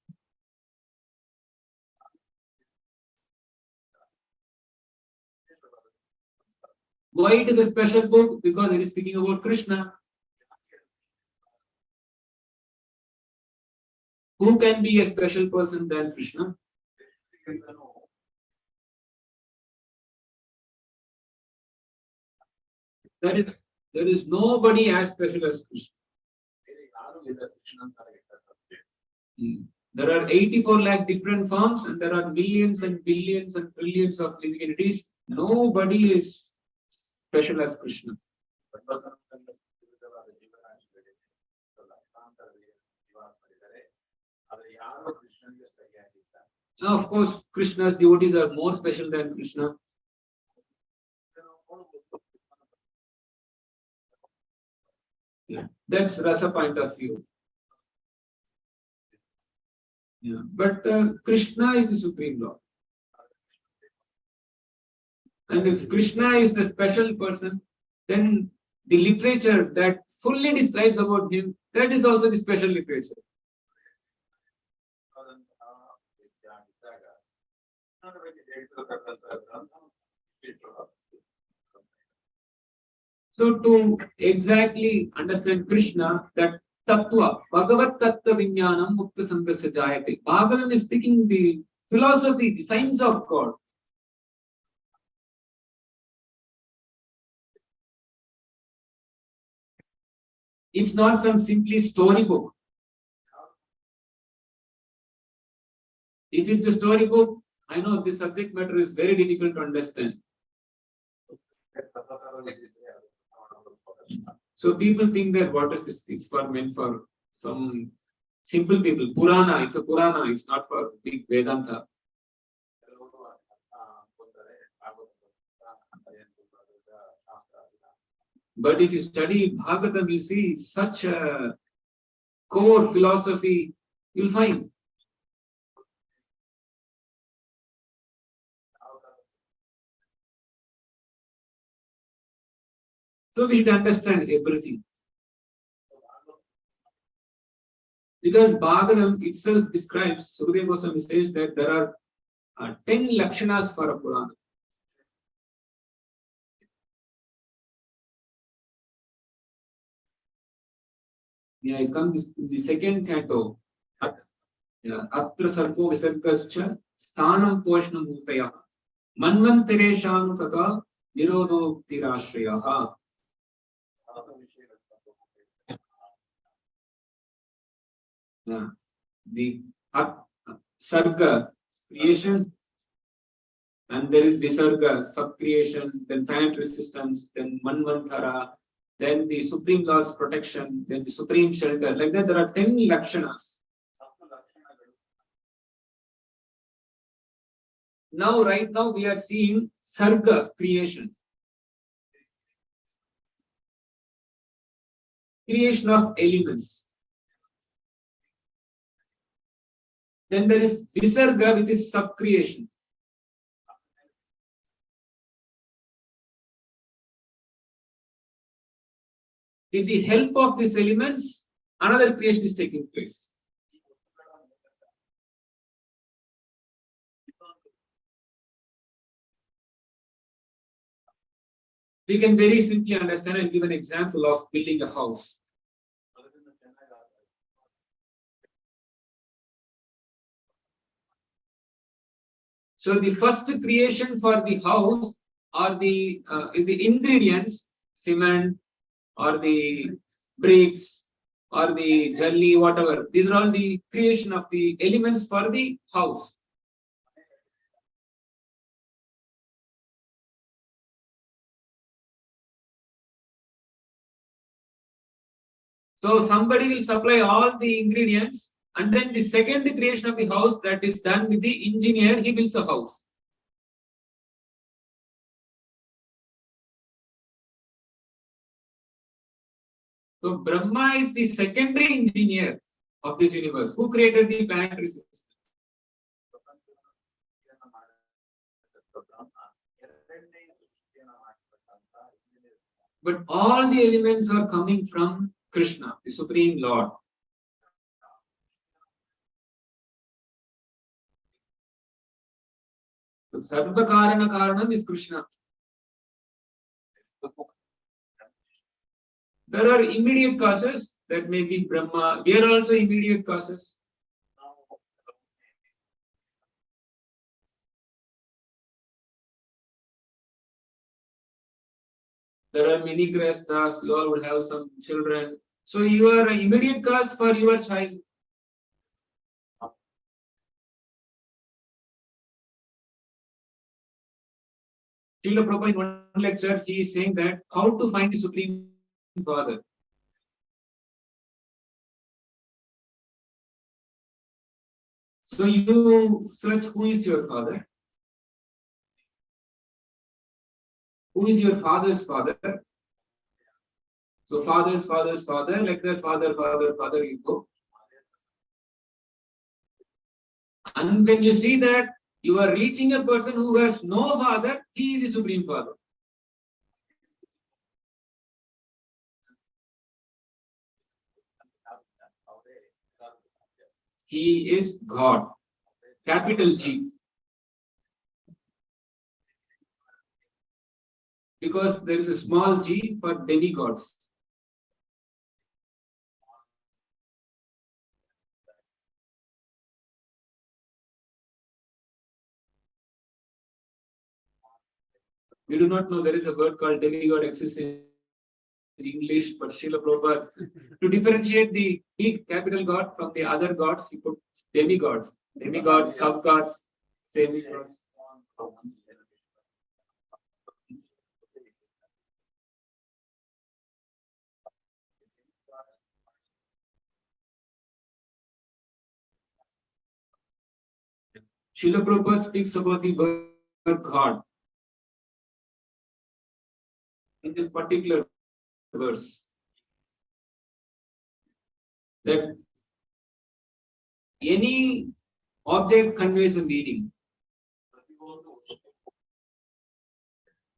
Why it is a special book? Because it is speaking about Krishna. Who can be a special person than Krishna? There is nobody as special as Krishna. There are 84 lakh different forms and there are millions and billions and trillions of living entities. Nobody is special as Krishna. Now, of course, Krishna's devotees are more special than Krishna. Yeah, that's Rasa point of view. Yeah, but Krishna is the Supreme Lord. And if Krishna is the special person, then the literature that fully describes about him, that is also the special literature. So to exactly understand Krishna, that tattva, Bhagavat tattva vinyanam mukta sangasya jayate. Bhagavan is speaking the philosophy, the science of God. It's not some simply storybook. If it's a storybook, I know this subject matter is very difficult to understand. So people think that what is this? It's for meant for some simple people. Purana, it's a Purana, it's not for big Vedanta. But if you study Bhagavatam, you see such a core philosophy, you'll find. So we should understand everything. Because Bhagavatam itself describes, Sukadeva Goswami says that there are 10 Lakshanas for a Purana. Yeah, it comes in the second canto. Atra sarko visargascha sthanam poshnam mutaya manvantareshanu tata nirodho tirashrayaha. The sarga, creation, and there is visarga, subcreation, then planetary systems, then manvantara, then the Supreme Lord's protection, then the Supreme Shelter. Like that, there are 10 Lakshanas. Now, right now, we are seeing Sarga, creation. Creation of elements. Then there is Visarga, which is subcreation. With the help of these elements, another creation is taking place. We can very simply understand and give an example of building a house. So the first creation for the house are the ingredients, cement or the bricks or the jelly, whatever. These are all the creation of the elements for the house. So somebody will supply all the ingredients, and then the second creation of the house, that is done with the engineer, he builds a house. So Brahma is the secondary engineer of this universe, who created the planetary system. But all the elements are coming from Krishna, the Supreme Lord. So Sarva Karana Karanam is Krishna. There are immediate causes, that may be Brahma. There are also immediate causes. There are many grihasthas, you all will have some children. So you are an immediate cause for your child. Srila Prabhupada in one lecture, he is saying that how to find the Supreme Father. So you search who is your father. Who is your father's father? So father's father's father, like that, father, father, father, you go. And when you see that you are reaching a person who has no father, he is the Supreme Father. He is God. Capital G. because there is a small g for demigods. We do not know there is a word called demigod exists in English, but Srila Prabhupada, to differentiate the big capital God from the other gods, he put demigods, sub-gods, semi-gods. Srila Prabhupada speaks about the word God in this particular verse, that any object conveys a meaning.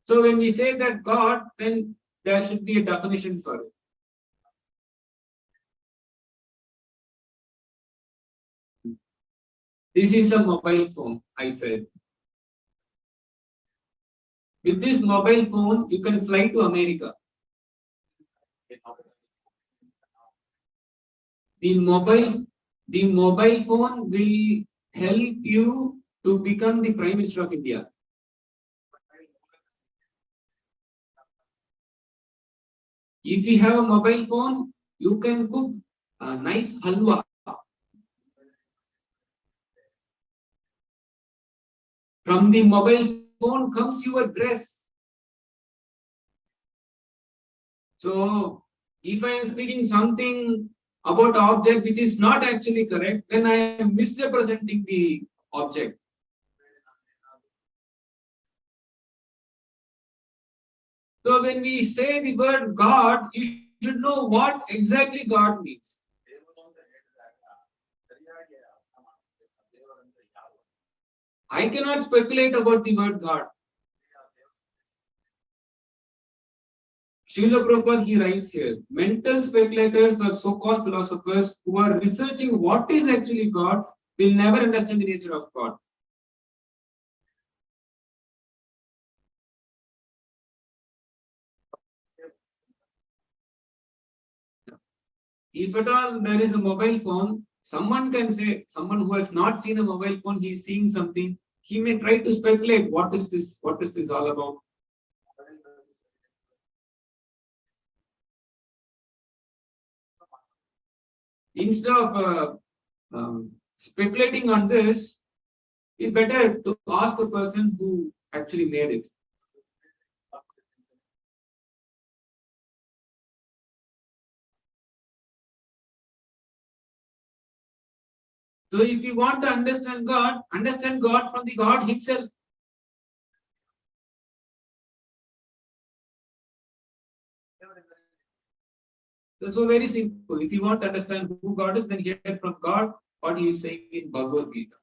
So when we say that God, then there should be a definition for it. This is a mobile phone, I said. With this mobile phone, you can fly to America. The mobile phone will help you to become the Prime Minister of India. If you have a mobile phone, you can cook a nice halwa. From the mobile phone comes your dress. So, if I am speaking something about an object which is not actually correct, then I am misrepresenting the object. So, when we say the word God, you should know what exactly God means. I cannot speculate about the word God. Srila Prabhupada, he writes here, mental speculators or so-called philosophers who are researching what is actually God will never understand the nature of God. If at all there is a mobile phone, someone can say, someone who has not seen a mobile phone, he is seeing something, he may try to speculate, what is this all about? Instead of speculating on this, it's better to ask a person who actually made it. So if you want to understand God from the God himself. So very simple. If you want to understand who God is, then hear from God what he is saying in Bhagavad Gita.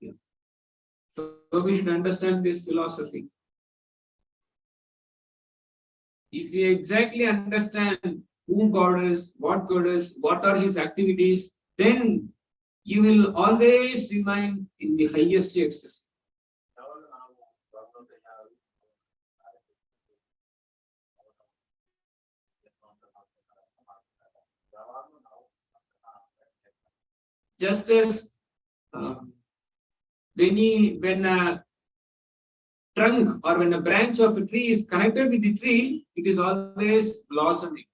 Yeah. So we should understand this philosophy. If you exactly understand who God is, what are his activities, then you will always remain in the highest ecstasy. Just as when a trunk or when a branch of a tree is connected with the tree, it is always blossoming.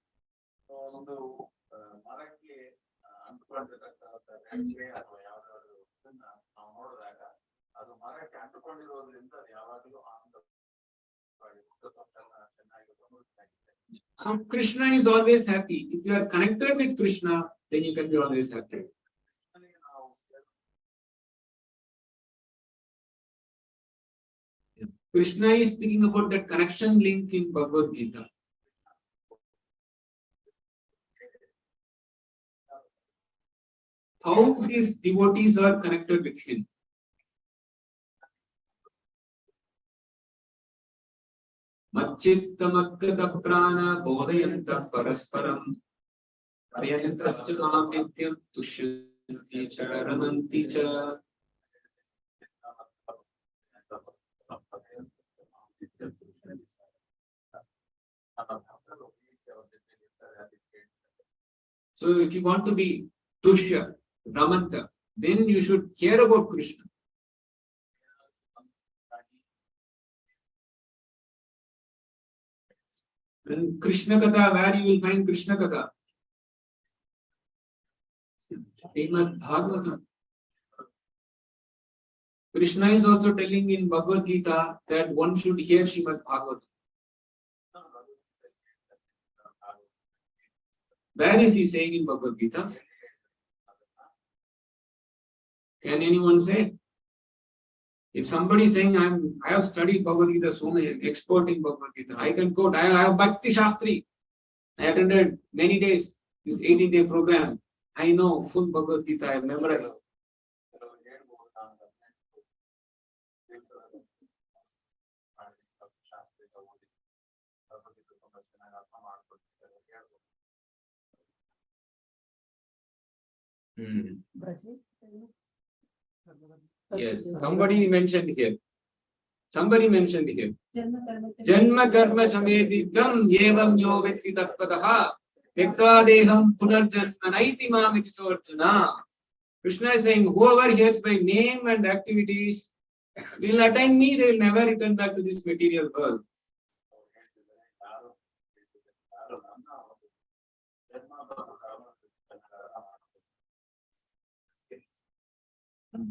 So Krishna is always happy. If you are connected with Krishna, then you can be always happy. Krishna is speaking about that connection link in Bhagavad Gita. How his devotees are connected with him. Machchittamakkata prana bodhayanta parasparam paryantascha mam nityam tushyate Ramanti cha. So if you want to be Tushya, Ramanta, then you should hear about Krishna. And Krishna Katha, where you will find Krishna Katha? Srimad Bhagavatam. Krishna is also telling in Bhagavad Gita that one should hear Srimad Bhagavatam. Where is he saying in Bhagavad Gita? Can anyone say? If somebody is saying I have studied Bhagavad Gita so many, I'm expert in Bhagavad Gita, I can quote. I have Bhakti Shastri. I attended many days this 18-day program. I know full Bhagavad Gita. I have memorized. Yes, somebody mentioned here. Janma karma chamedidam yevam yo vetti tatpadaha tekta deham punarjanma naiti mamiti sorjana. Krishna is saying, whoever hears my name and activities will attain me, they will never return back to this material world.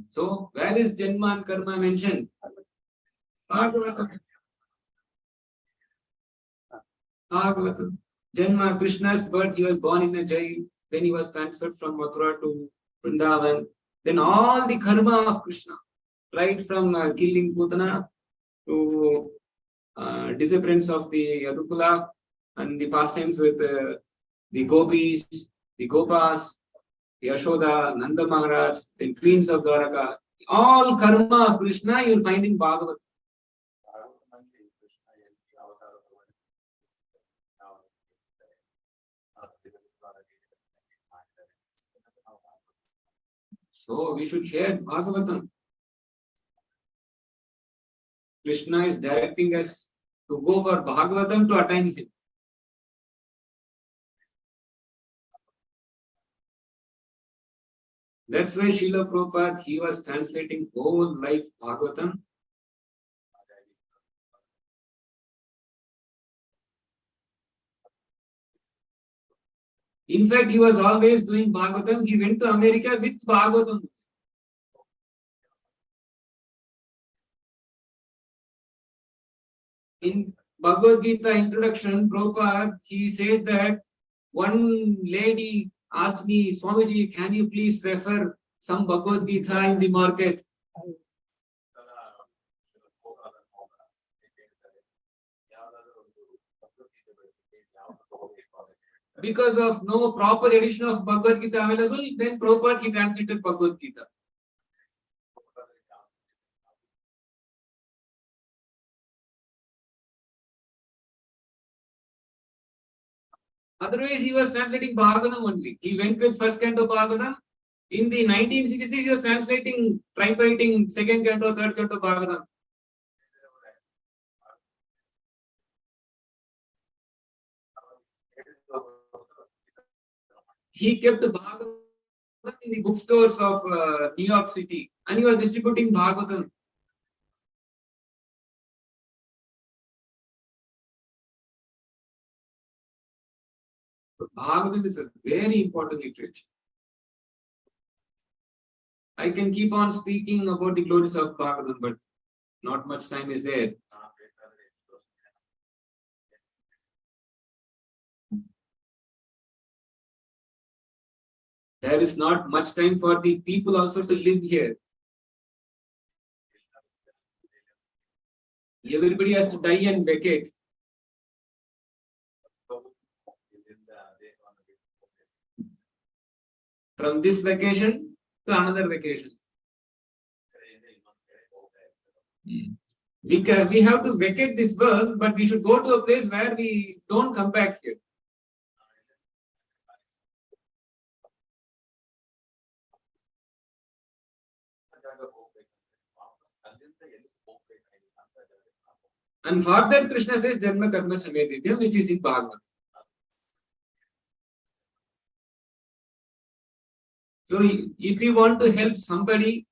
So, where is Janma and Karma mentioned? Bhagavatam. Bhagavatam. Janma, Krishna's birth, he was born in a jail. Then he was transferred from Mathura to Vrindavan. Then all the karma of Krishna, right from killing Putana to disappearance of the Yadukula and the pastimes with the gopis, the gopas, Yashoda, Nanda Maharaj, the queens of Dwaraka. All karma of Krishna you will find in Bhagavatam. So we should hear Bhagavatam. Krishna is directing us to go for Bhagavatam to attain him. That's why Srila Prabhupada, he was translating whole life Bhagavatam. In fact, he was always doing Bhagavatam. He went to America with Bhagavatam. In Bhagavad Gita introduction, Prabhupada, he says that one lady asked me, Swamiji, can you please refer some Bhagavad Gita in the market? Because of no proper edition of Bhagavad Gita available, then Prabhupada, he translated Bhagavad Gita. Otherwise, he was translating Bhagavatam only. He went with first canto Bhagavatam. In the 1960s, he was translating, typewriting second canto, third canto Bhagavatam. He kept the Bhagavatam in the bookstores of New York City and he was distributing Bhagavatam. Bhagavatam is a very important literature. I can keep on speaking about the glories of Bhagavatam, but not much time is there. There is not much time for the people also to live here. Everybody has to die and vacate. From this vacation to another vacation. We have to vacate this world, but we should go to a place where we don't come back here. And further Krishna says Janma Karma Samedidya, which is in Bhagavad. So if we want to help somebody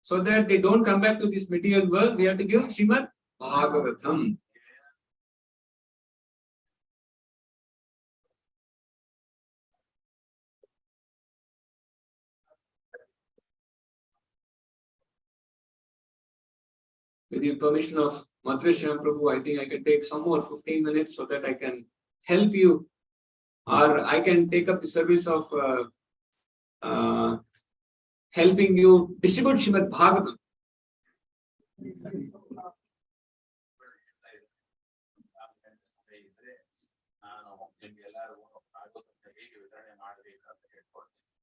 so that they don't come back to this material world, we have to give Srimad Bhagavatam. With the permission of Matresham Prabhu, I think I can take some more 15 minutes so that I can help you, or I can take up the service of helping you distribute Srimad Bhagavatam.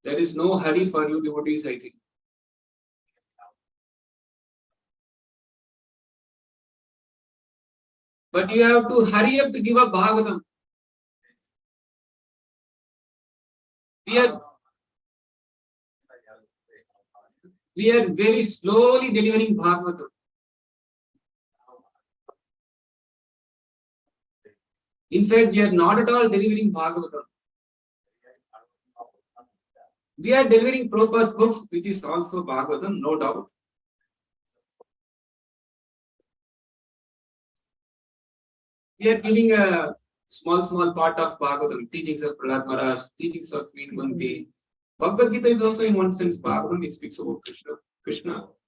There is no hurry for you devotees, I think. But you have to hurry up to give up Bhagavatam. We are very slowly delivering Bhagavatam. In fact, we are not at all delivering Bhagavatam. We are delivering Prabhupada books, which is also Bhagavatam, no doubt. We are giving a small part of Bhagavatam, teachings of Prahlad Maharaj, teachings of Queen Kunti. Bhagavad Gita is also in one sense Bhagavatam, it speaks about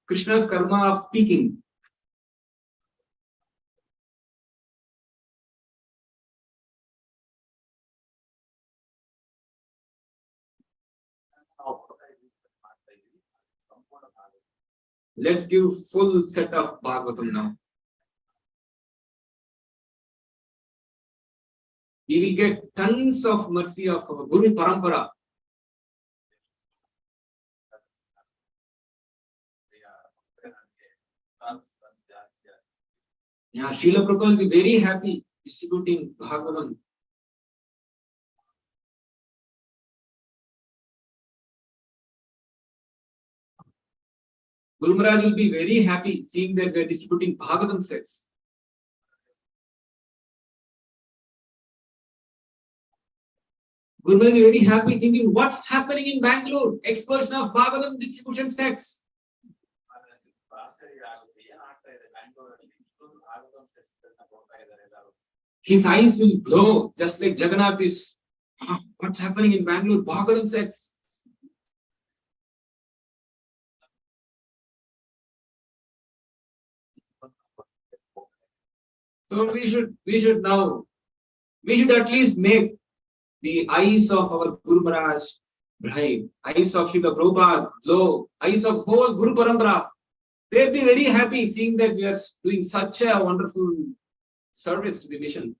Krishna's karma of speaking. Let's give full set of Bhagavatam now. We will get tons of mercy of our Guru Parampara. Yeah, Srila Prabhupada will be very happy distributing Bhagavatam. Guru Maharaj will be very happy seeing that we are distributing Bhagavatam sets. Guru Maharaj will be very happy thinking, what's happening in Bangalore? Explosion of Bhagavatam distribution sets. His eyes will glow, just like Jagannath is. What's happening in Bangalore? Bhagavatam sets. So we should at least make the eyes of our Guru Maharaj bright, eyes of Srila Prabhupada glow, eyes of whole Guru Parampara. They'll be very happy seeing that we are doing such a wonderful service to the mission.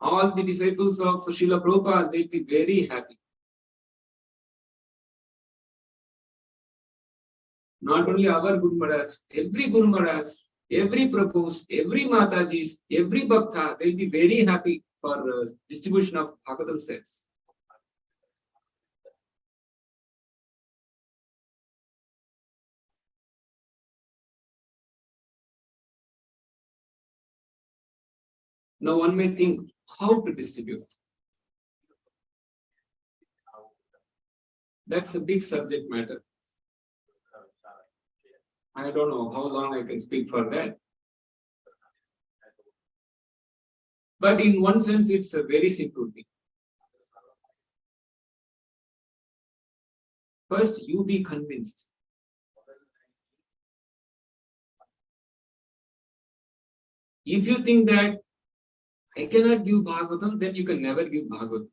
All the disciples of Srila Prabhupada, they'll be very happy. Not only our Guru Maharaj, every Guru Maharaj, every Prabhus, every Matajis, every Bhakta, they'll be very happy for distribution of Bhagavatam sets. Now one may think, how to distribute? That's a big subject matter. I don't know how long I can speak for that. But in one sense, it's a very simple thing. First, you be convinced. If you think that I cannot give Bhagavatam, then you can never give Bhagavatam.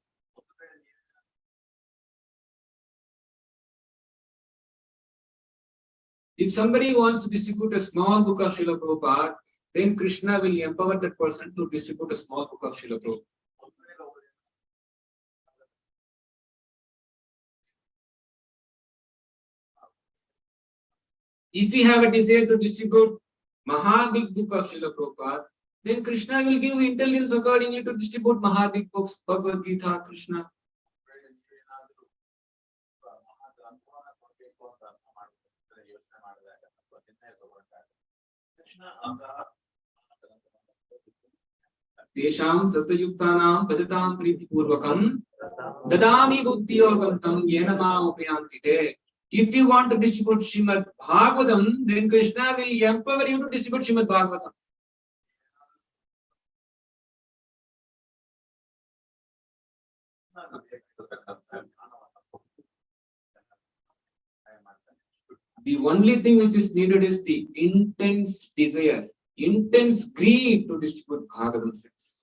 If somebody wants to distribute a small book of Srila Prabhupada, then Krishna will empower that person to distribute a small book of Srila Prabhupada. If we have a desire to distribute Maha big book of Srila Prabhupada, then Krishna will give intelligence accordingly to distribute Maha big books, Bhagavad Gita, Krishna. Tesham satyuktanam bhajatam pritipurvakam dadami buddhiyogam tam yena mam upayanti te. If you want to distribute Srimad Bhagavatam, then Krishna will empower you to distribute Srimad Bhagavatam. The only thing which is needed is the intense desire, intense greed to distribute Bhagavatam texts.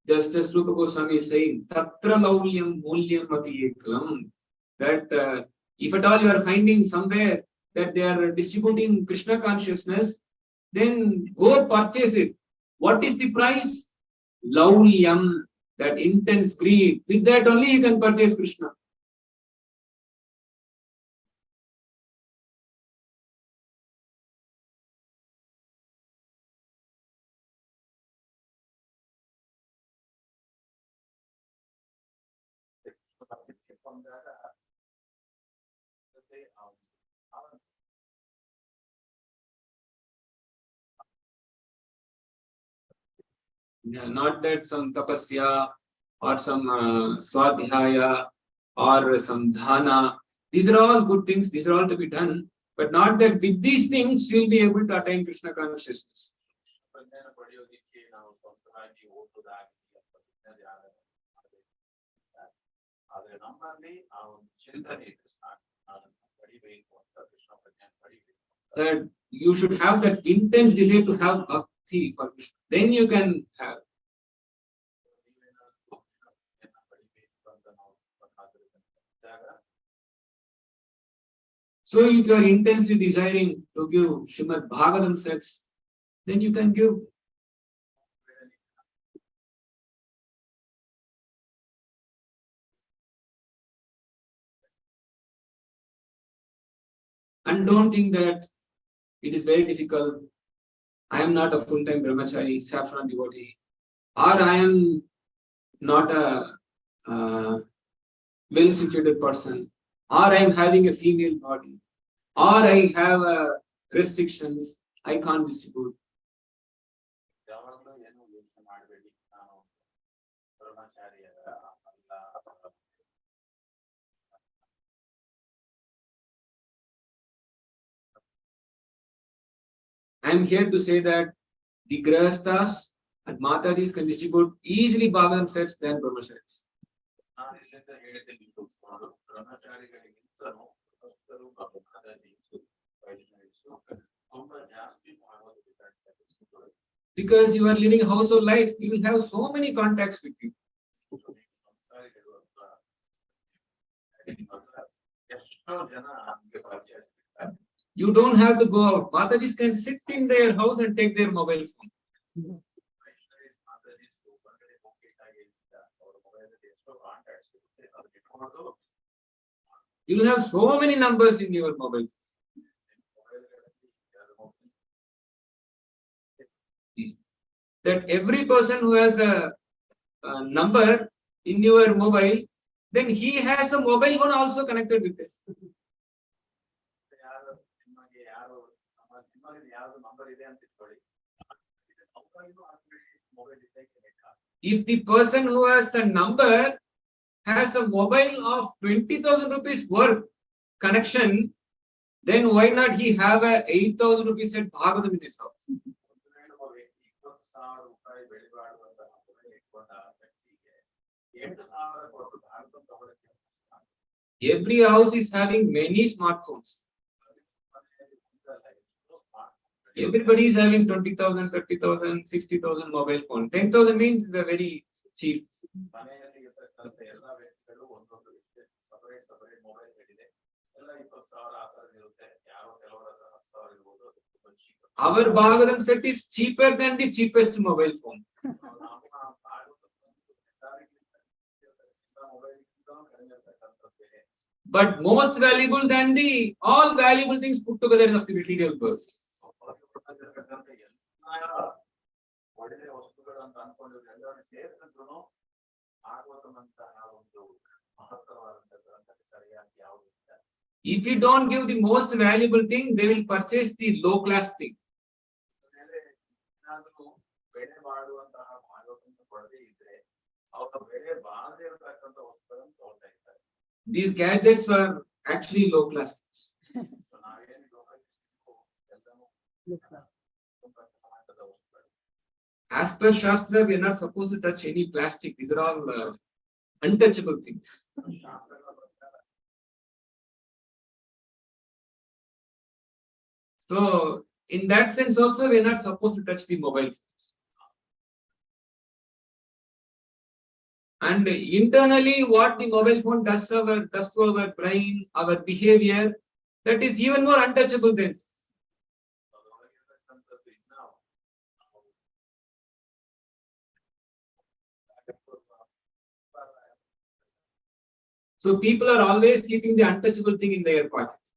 Just as Rupa Goswami is saying, Tatra laulyam mulyam api eklam, that if at all you are finding somewhere that they are distributing Krishna consciousness, then go purchase it. What is the price? Laulyam, that intense greed. With that only you can purchase Krishna. Yeah, not that some tapasya or some swadhyaya or some dhana. These are all good things. These are all to be done. But not that with these things you will be able to attain Krishna consciousness. That you should have that intense desire to have bhakti for Krishna. Then you can have. So if you are intensely desiring to give Srimad Bhagavatam texts, then you can give. And don't think that it is very difficult. I am not a full-time brahmachari, saffron devotee, or I am not a well-situated person, or I am having a female body, or I have restrictions, I can't distribute. I am here to say that the Grahasthas and Matadis can distribute easily Bhagavatam sets than brahmacharis. Because you are living a household life, you will have so many contacts with you. You don't have to go out. Matajis can sit in their house and take their mobile phone. You will have so many numbers in your mobile phone. That every person who has a number in your mobile, then he has a mobile phone also connected with it. If the person who has a number has a mobile of 20,000 rupees worth connection, then why not he have a 8,000 rupees set Bhagavatam in his house? Every house is having many smartphones. Everybody is having 20,000, 30,000, 60,000 mobile phone. 10,000 means it's a very cheap. Our Bhagavatam set is cheaper than the cheapest mobile phone. But most valuable than the all valuable things put together in of the material world. If you don't give the most valuable thing, they will purchase the low class thing. These gadgets are actually low class. As per Shastra, we are not supposed to touch any plastic. These are all untouchable things. So, in that sense, also, we are not supposed to touch the mobile phones. And internally, what the mobile phone does to our brain, our behavior, that is even more untouchable than. So people are always keeping the untouchable thing in their pockets.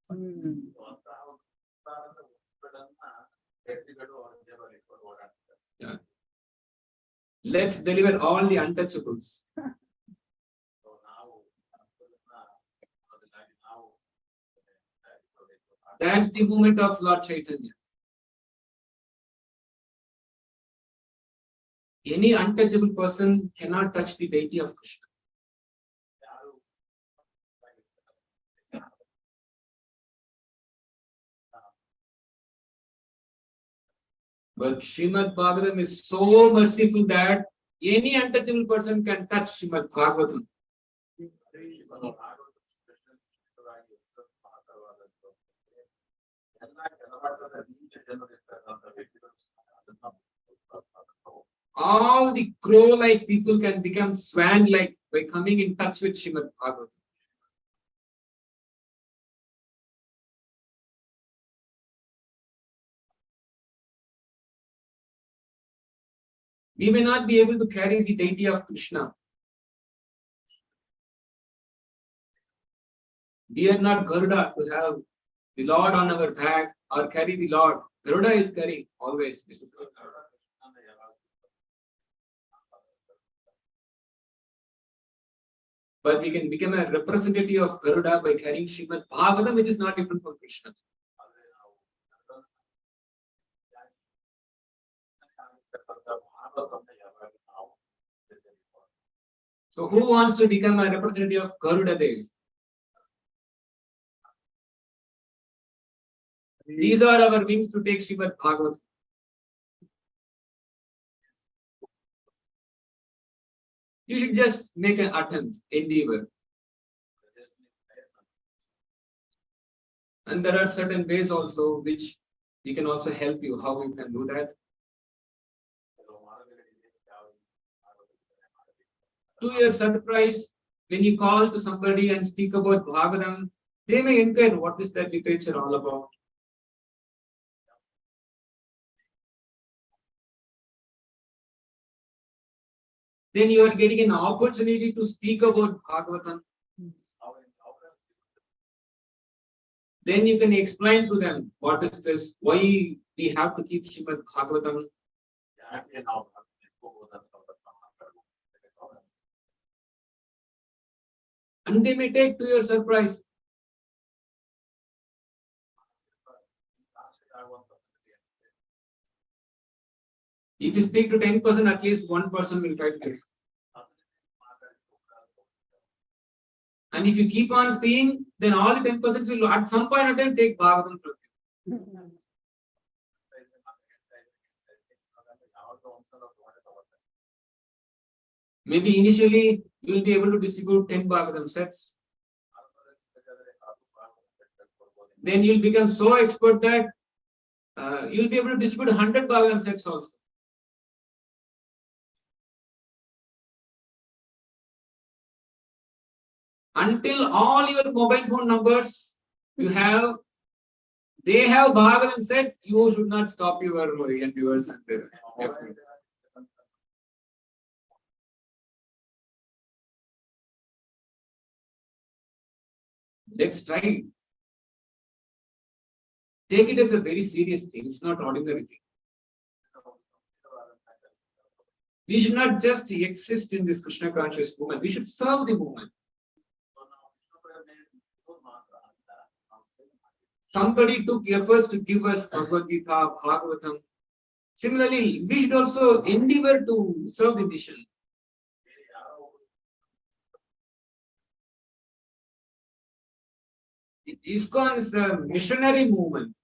Yeah. Let's deliver all the untouchables. That's the movement of Lord Chaitanya. Any untouchable person cannot touch the deity of Krishna. But Srimad Bhagavatam is so merciful that any untouchable person can touch Srimad Bhagavatam. All the crow-like people can become swan-like by coming in touch with Srimad Bhagavatam. We may not be able to carry the deity of Krishna. We are not Garuda to have the Lord on our back or carry the Lord. Garuda is carrying always. But we can become a representative of Garuda by carrying Srimad Bhagavatam, which is not different from Krishna. So who wants to become a representative of Garuda Dev? These are our wings to take Srimad Bhagavatam. You should just make an attempt, endeavor. And there are certain ways also which we can also help you how you can do that. To your surprise, when you call to somebody and speak about Bhagavatam, they may inquire what is that literature all about. Then you are getting an opportunity to speak about Bhagavatam. Then you can explain to them what is this, why we have to keep Srimad Bhagavatam. And they may take to your surprise. If you speak to 10%, at least 1% will try to take. And if you keep on speaking, then all the 10% will at some point of time take Bhagavatam from you. Maybe initially you will be able to distribute 10 Bhagavatam sets. Then you'll become so expert that you'll be able to distribute 100 Bhagavatam sets also. Until all your mobile phone numbers they have Bhagavatam set, you should not stop your viewers and definitely. Let's try it. Take it as a very serious thing. It's not ordinary thing. We should not just exist in this Krishna conscious movement. We should serve the movement. Somebody took efforts to give us Bhagavad Gita, Bhagavatam. Similarly, we should also endeavor to serve the mission. ISKCON is a missionary movement.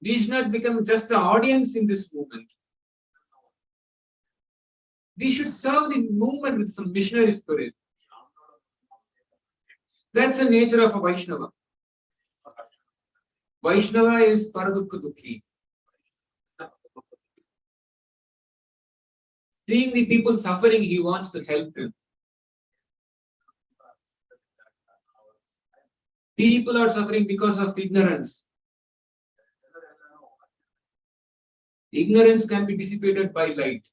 We should not become just an audience in this movement. We should serve the movement with some missionary spirit. That's the nature of a Vaishnava. Vaishnava is Paradukha Dukhi. Seeing the people suffering, he wants to help them. People are suffering because of ignorance. Ignorance can be dissipated by light.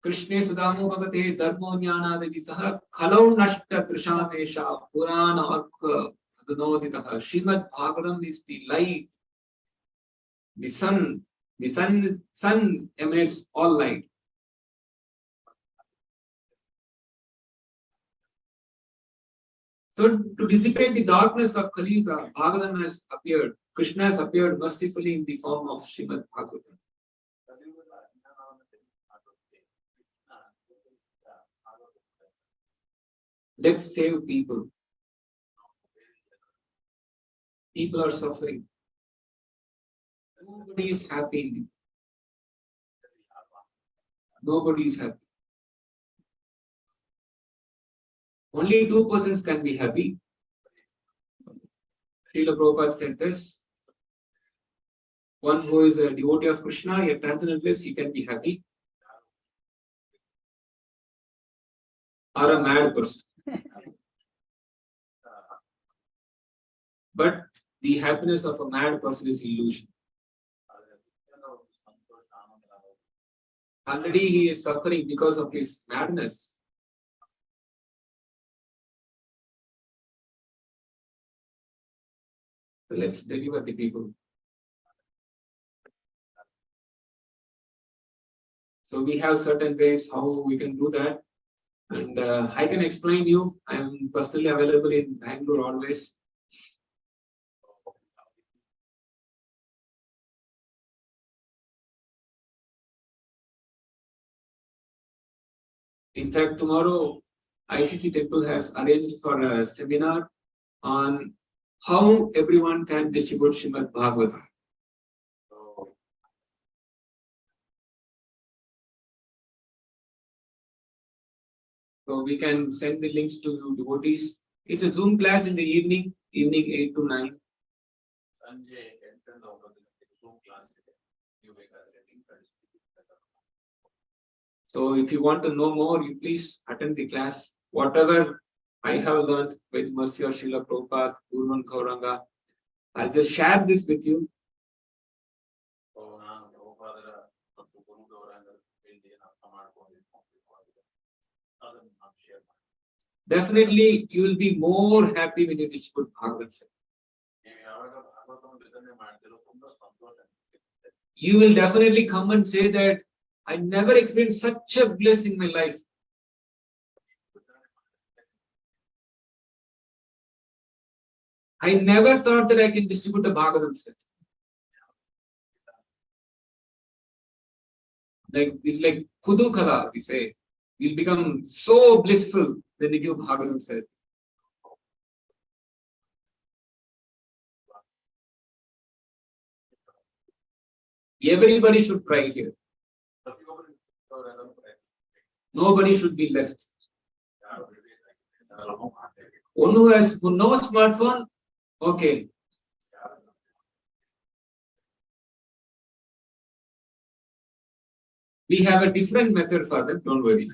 Krishne Sudamo Bhagate Dharmo Jnana Devisaha Kalau Nashta Krishamesha Purana Arka Gunoditaha. Srimad Bhagavatam is the light. The sun emanates all light. So to dissipate the darkness of Kali Yuga, Bhagavatam has appeared. Krishna has appeared mercifully in the form of Srimad Bhagavatam. Let's save people. People are suffering. Nobody is happy. Nobody is happy. Only 2 persons can be happy. Srila Prabhupada said this. One who is a devotee of Krishna, a transcendentalist, he can be happy. Or a mad person. But the happiness of a mad person is illusion. Already he is suffering because of his madness. So let's deliver the people. So we have certain ways how we can do that. And I can explain you. I am personally available in Bangalore always. In fact, tomorrow ICC Temple has arranged for a seminar on how everyone can distribute Srimad Bhagavatam. So we can send the links to you devotees. It's a Zoom class in the evening 8 to 9. So if you want to know more, you please attend the class. Whatever I have learned by the mercy of Srila Prabhupada, Guru and Gauranga, I'll just share this with you. Definitely, you will be more happy when you distribute Bhagavad. You will definitely come and say that I never experienced such a bliss in my life. I never thought that I can distribute a Bhagavatam set. Like Kudu Kala, we say. We'll become so blissful when we give Bhagavatam set. Everybody should try here. Nobody should be left. One who has no smartphone, okay. We have a different method for them, don't worry.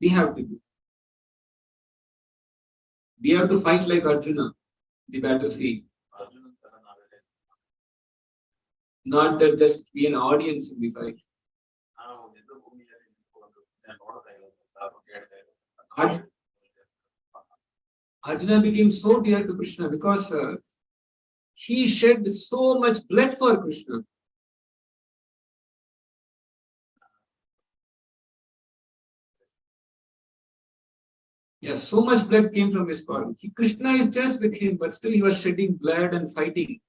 We have to do. We have to fight like Arjuna, the battlefield. Not that just be an audience in the fight. Arjuna became so dear to Krishna because he shed so much blood for Krishna. Yeah, so much blood came from his body. Krishna is just with him, but still he was shedding blood and fighting.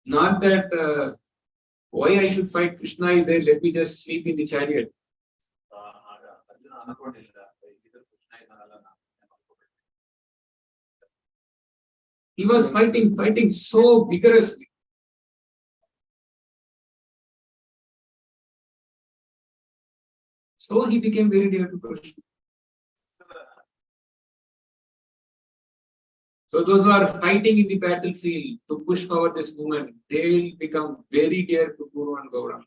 Not that why I should fight Krishna is there, let me just sleep in the chariot. He was fighting so vigorously. So he became very dear to Krishna. So those who are fighting in the battlefield to push forward this movement, they will become very dear to Guru and Gaura.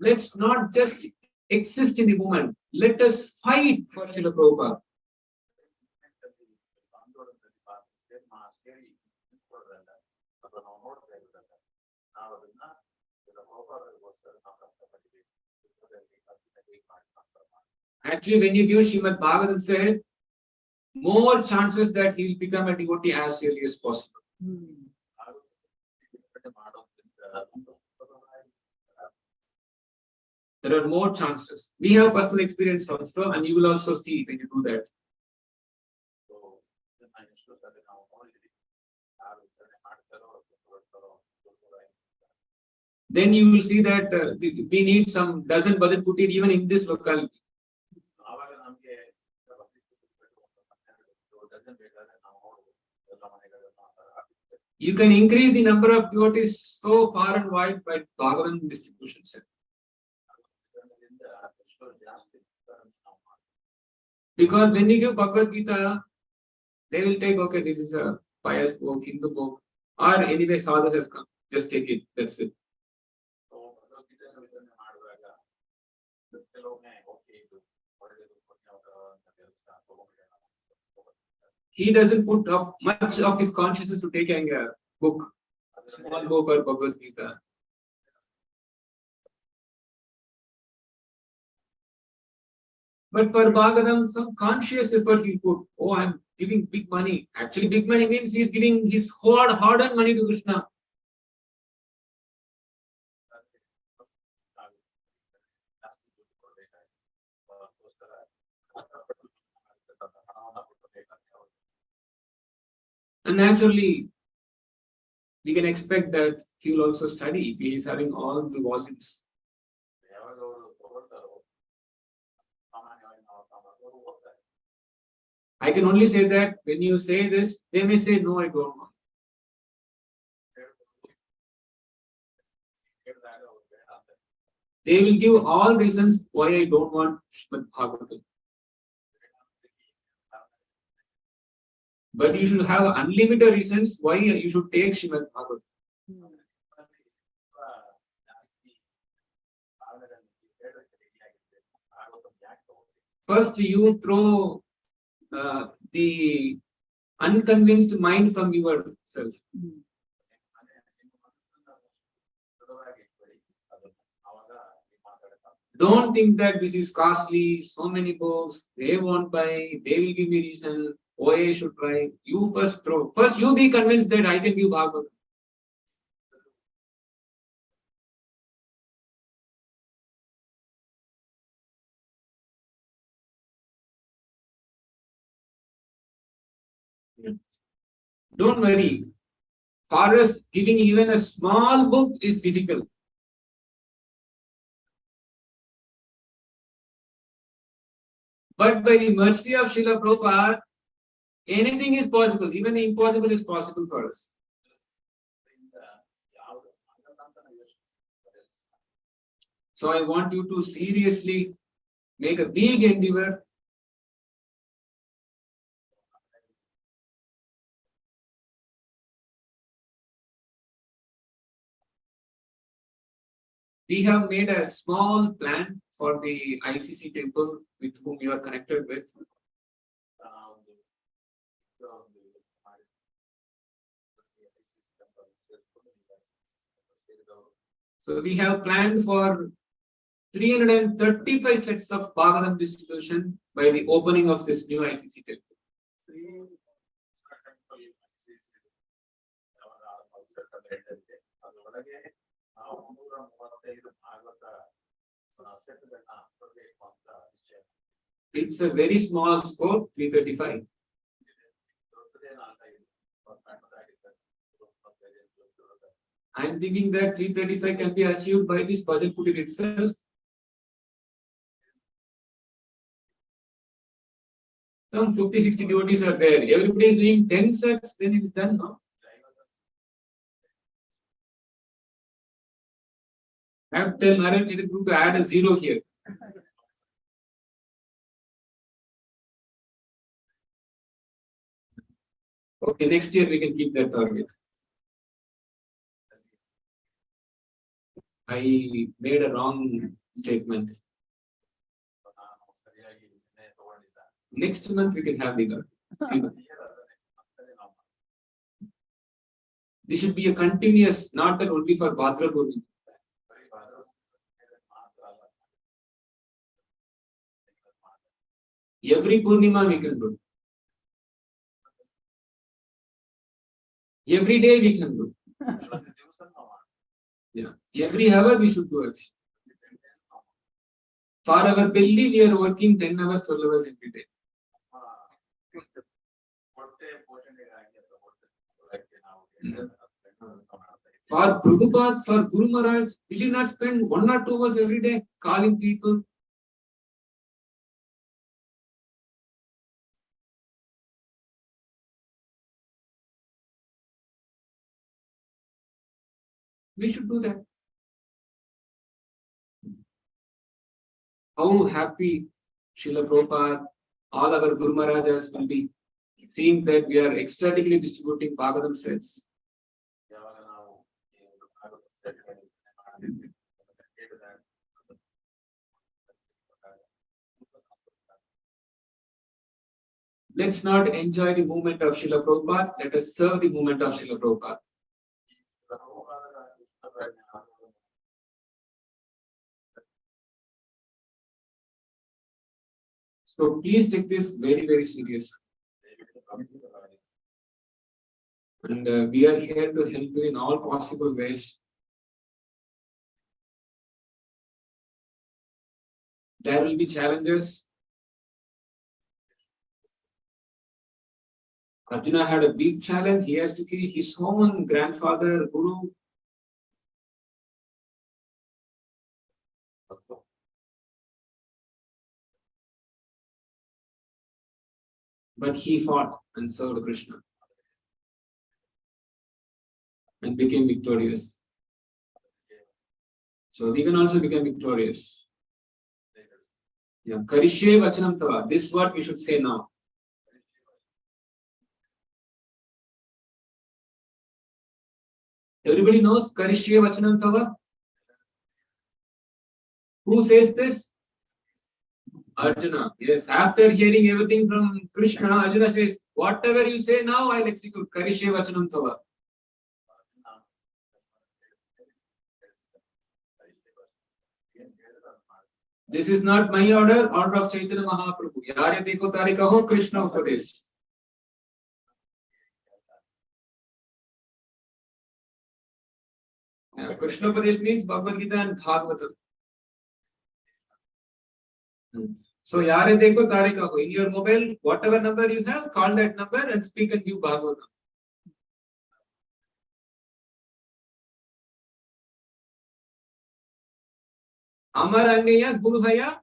Let's not just exist in the movement. Let us fight for Srila Prabhupada. Actually, when you give Srimad Bhagavatam said, more chances that he will become a devotee as early as possible. There are more chances. We have personal experience also, and you will also see when you do that. Then you will see that we need some dozen bhajan kutir even in this locality. You can increase the number of devotees so far and wide by Bhagavan distribution. Because when you give Bhagavad Gita, they will take, okay, this is a pious book, Hindu book, or anyway, sadhu has come. Just take it. That's it. He doesn't put much of his consciousness to taking a book, a small book or Bhagavad Gita. But for Bhagavatam, some conscious effort he put. Oh, I'm giving big money. Actually, big money means he's giving his hard-earned money to Krishna. And naturally, we can expect that he will also study if he is having all the volumes. I can only say that when you say this, they may say, no, I don't want. They will give all reasons why I don't want Srimad Bhagavatam. But you should have unlimited reasons why you should take Srimad Bhagavatam. First, you throw the unconvinced mind from yourself. Don't think that this is costly, so many books, they won't buy, they will give me reason why I should try. You first throw. First, you be convinced that I can give Bhagavatam. Don't worry. For us, giving even a small book is difficult. But by the mercy of Srila Prabhupada, anything is possible. Even the impossible is possible for us. So I want you to seriously make a big endeavor. We have made a small plan for the ICC temple with whom you are connected with. So we have planned for 335 sets of Bhagavatam distribution by the opening of this new ICC temple. It's a very small scope, 335. I'm thinking that 335 can be achieved by this budget put itself. Some 50-60 devotees are there. Everybody is doing 10 sets, then it's done, no? I have to tell Naren Group to add a 0 here. Okay, next year we can keep that target. I made a wrong statement. Next month we can have the target. This should be a continuous, not that only for Bhadra Purnima. Every Purnima we can do. Every day we can do. Yeah. Every hour we should do it. For our belly, we are working 10 hours, 12 hours every day. For Prabhupada, for Guru Maharaj, will you not spend 1 or 2 hours every day calling people? We should do that. How happy Srila Prabhupada, all our Guru Maharajas will be seeing that we are ecstatically distributing Bhagavatam sets. Let's not enjoy the movement of Srila Prabhupada, let us serve the movement of Srila Prabhupada. So please take this very, very serious. And we are here to help you in all possible ways. There will be challenges. Arjuna had a big challenge. He has to kill his own grandfather, Guru. But he fought and served Krishna and became victorious. So we can also become victorious. Yeah, Karishye Vachanam Tava. This is what we should say now. Everybody knows Karishye Vachanam Tava? Who says this? Arjuna. Yes, after hearing everything from Krishna, Arjuna says, whatever you say now, I'll execute. Karishye Vachanam Tava. This is not my order, order of Chaitanya Mahaprabhu. Yare dekho tare kaho Krishna Upadesh. Krishna Upadesh means Bhagavad Gita and Bhagavatam. So yare dekho tare kaho. In your mobile, whatever number you have, call that number and speak and give Bhagavatam. Amar Angeya Guru Haya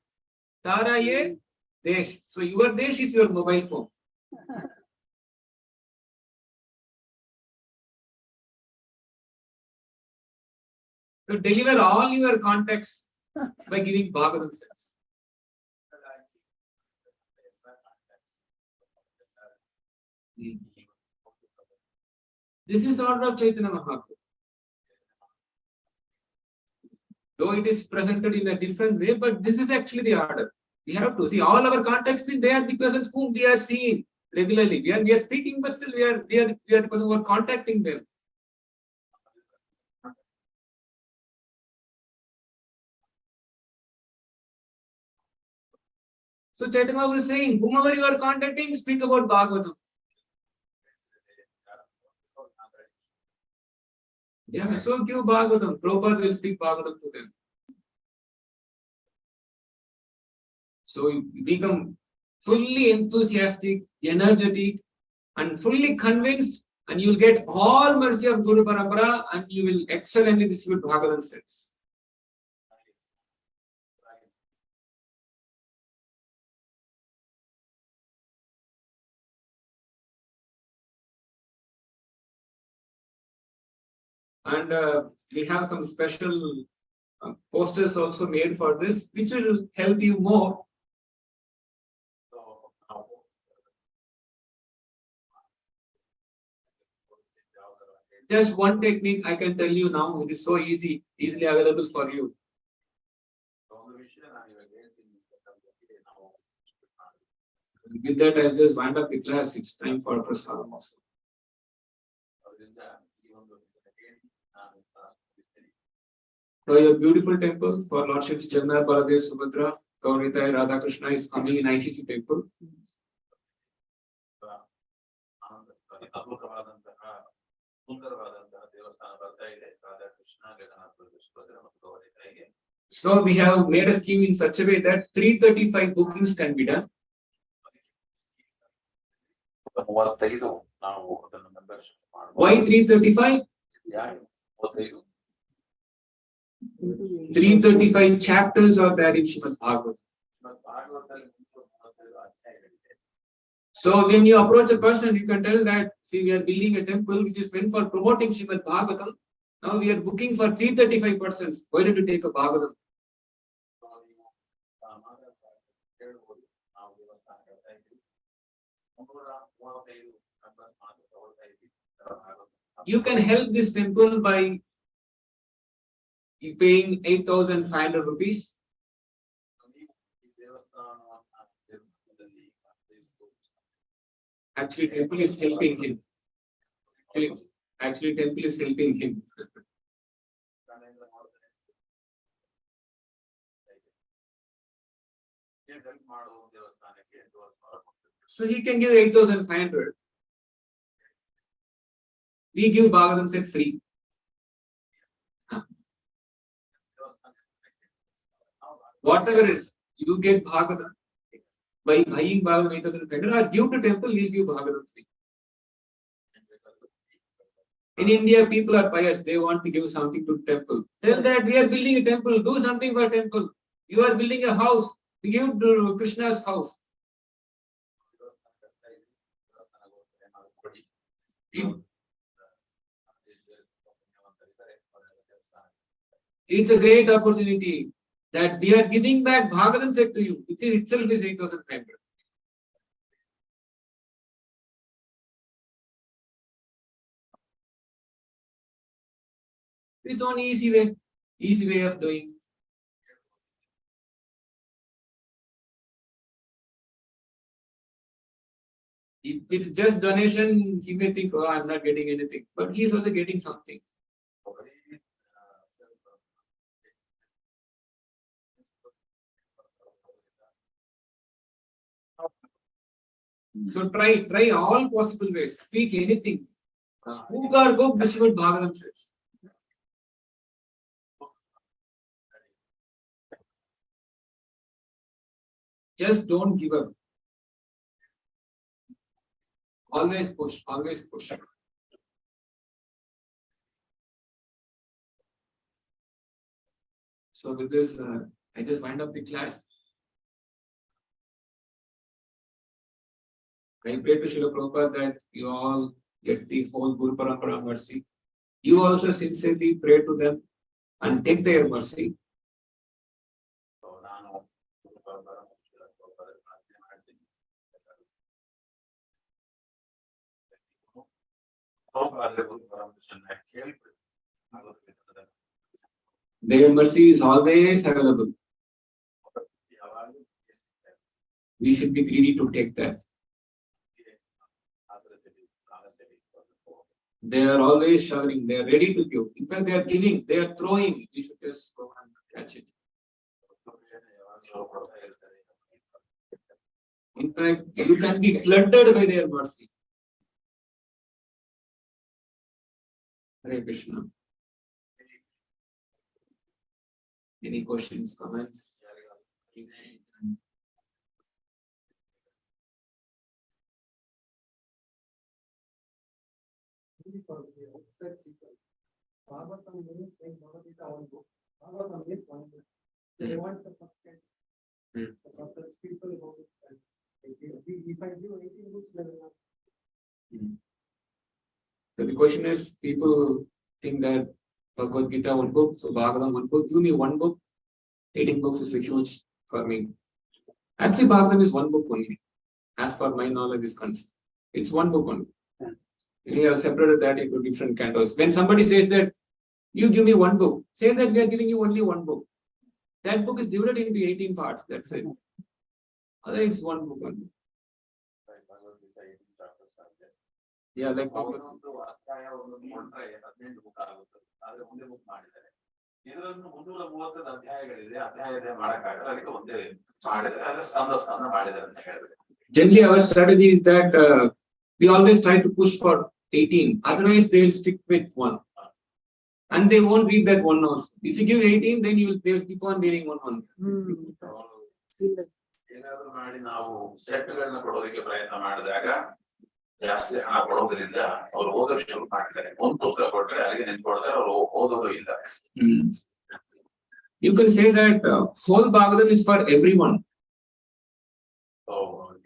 Tara Ye Desh. So your Desh is your mobile phone. To deliver all your contacts by giving Bhagavatam sense. This is order of Chaitanya Mahaprabhu. Though it is presented in a different way, but this is actually the order. We have to see all our context is they are the persons whom we are seeing regularly. We are speaking, but still we are the person who are contacting them. So Chaitanya Mahaprabhu is saying, whomever you are contacting, speak about Bhagavatam. Yeah, so give Bhagavatam. Prabhupada will speak Bhagavatam to them. So you become fully enthusiastic, energetic, and fully convinced, and you will get all mercy of Guru Parampara, and you will excellently distribute Bhagavatam sense. And we have some special posters also made for this, which will help you more. Just one technique I can tell you now, it is so easy, easily available for you. With that, I'll just wind up the class. It's time for prasadam also. So your beautiful temple for Lordships Jagan, Baladev, Subhadra, Gauritai, Radha Krishna is coming in ICC temple. So we have made a scheme in such a way that 335 bookings can be done. Why 335? 335 chapters are there in Srimad Bhagavatam. So when you approach a person, you can tell that, see, we are building a temple which is meant for promoting Srimad Bhagavatam. Now we are booking for 335 persons. Why don't you take a Bhagavatam? You can help this temple by paying 8,500 rupees. Actually, temple is helping him. Actually, temple is helping him. So he can give 8,500. We give Bhagavatam set free. Whatever is, you get Bhagavatam. By buying Bhagavatam 8,500 or give to temple, we'll give Bhagavatam free. In India, people are pious. They want to give something to temple. Tell that we are building a temple. Do something for temple. You are building a house. We give to Krishna's house. It's a great opportunity that we are giving back Bhagavatam set to you, which is itself is 8,500. It's on easy way of doing. If it's just donation, he may think, oh, I'm not getting anything, but he's also getting something. So try all possible ways. Speak anything. Who got go Srimad Bhagavatam says. Just don't give up. Always push, always push. So with this, I just wind up the class. I pray to Srila Prabhupada that you all get the whole Guru Parampara mercy. You also sincerely pray to them and take their mercy. Their mercy is always available. We should be greedy to take that. They are always showering, they are ready to give. In fact, they are giving, they are throwing. You should just go and catch it. In fact, you can be flooded by their mercy. Hare Krishna. Any questions, comments? They want the first people about it. If I do 18 books, So the question is, people think that Bhagavad Gita one book, so Bhagavatam one book. Give me one book. 18 books is a huge for me. Actually, Bhagavatam is one book only, as per my knowledge is concerned. It's one book only. We have separated that into different cantos. When somebody says that you give me one book, say that we are giving you only one book. That book is divided into 18 parts. That's it. Otherwise, it's one book only. Yeah, like generally our strategy is that we always try to push for 18. Otherwise, they will stick with one. And they won't read that one also. If you give 18, then they will keep on reading one. ಜಾಸ್ತಿ ಹಣ ಕೊಡೋದ್ರಿಂದ ಅವ್ರು ಓದೋದು ಶುರು ಮಾಡ್ತಾರೆ. ಒಂದು ಪುಸ್ತಕ ಕೊಟ್ಟರೆ ಅಲ್ಲಿಗೆ ನಿಂತ್ಕೊಳ್ತಾರೆ, ಅವ್ರು ಓದೋದು ಇಲ್ಲ. You can say that whole Bhagavatam is for everyone.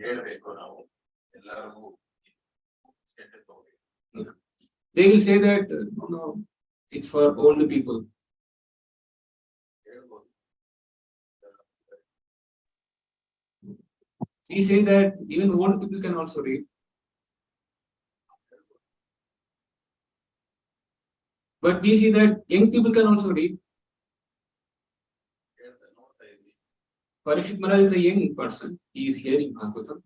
ಹೇಳ್ಬೇಕು ನಾವು ಎಲ್ಲರಿಗೂ. They will say that no, it's for old people. We say that even old people can also read. But we see that young people can also read. Parikshit Maharaj is a young person. He is hearing Bhagavatam.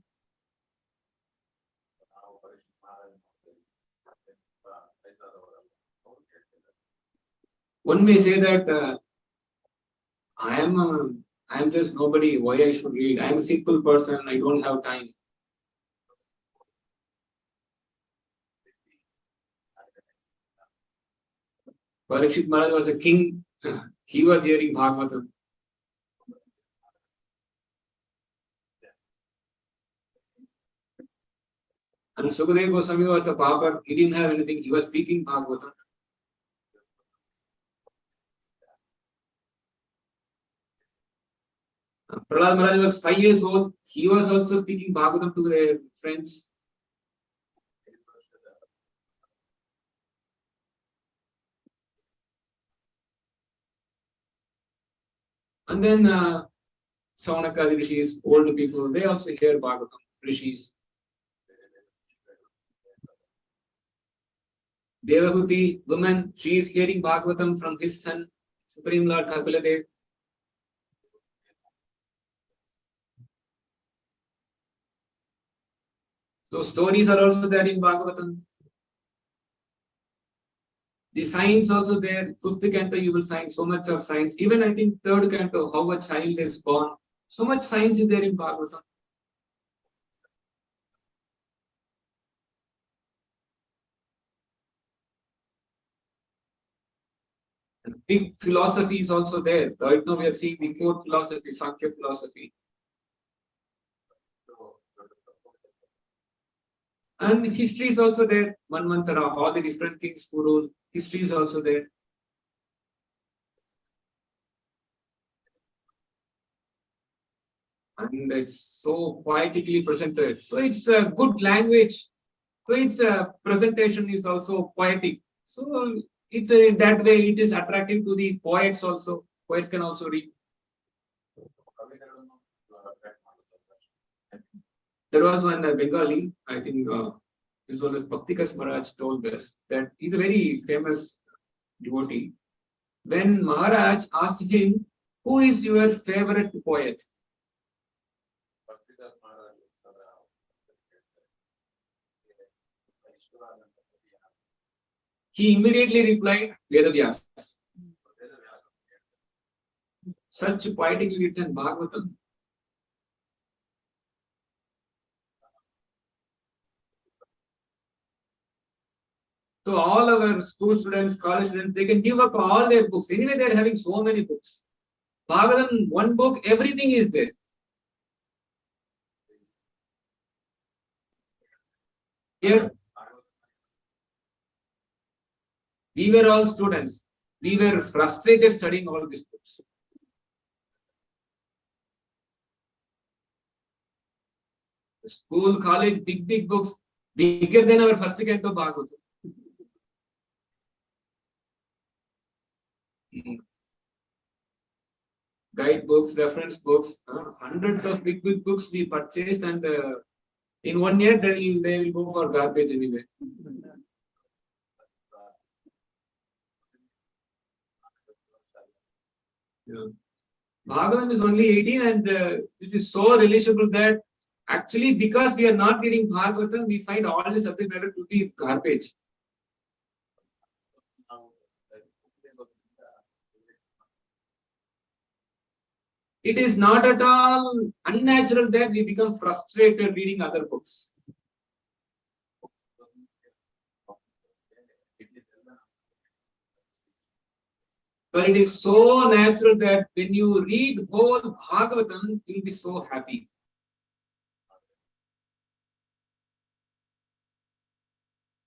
One may say that I am just nobody. Why I should read? I am a simple person. I don't have time. Parikshit Maharaj was a king. He was hearing Bhagavatam. And Sukadeva Goswami was a pauper. He didn't have anything. He was speaking Bhagavatam. Prahlad Maharaj was 5 years old. He was also speaking Bhagavatam to their friends. And then Saunakadi Rishis, old people, they also hear Bhagavatam, Rishis. Devahuti, woman, she is hearing Bhagavatam from his son, Supreme Lord Kapaladev. So stories are also there in Bhagavatam. The science also there. 5th canto you will find so much of science. Even I think 3rd canto, how a child is born. So much science is there in Bhagavatam. And big philosophy is also there. Right now we are seeing the core philosophy, Sankhya philosophy. And history is also there. Manvantara, all the different kings who rule. History is also there. And it's so poetically presented. So it's a good language. So its presentation is also poetic. So it's in that way it is attractive to the poets also. Poets can also read. There was one Bengali, I think this was as Bhaktikas Maharaj told us, that he's a very famous devotee. When Maharaj asked him, who is your favorite poet? He immediately replied, Vedavyas. Such poetically written Bhagavatam. So all our school students, college students, they can give up all their books. Anyway, they're having so many books. Bhagavatam, one book, everything is there. Here, we were all students. We were frustrated studying all these books. School, college, big books, bigger than our first canto Bhagavatam. Guide books, reference books, hundreds of big books we purchased, and in 1 year they will go for garbage anyway. Yeah. Bhagavatam is only 18, and this is so relishable that actually, because we are not reading Bhagavatam, we find all the subject matter to be garbage. It is not at all unnatural that we become frustrated reading other books. But it is so natural that when you read whole Bhagavatam, you'll be so happy.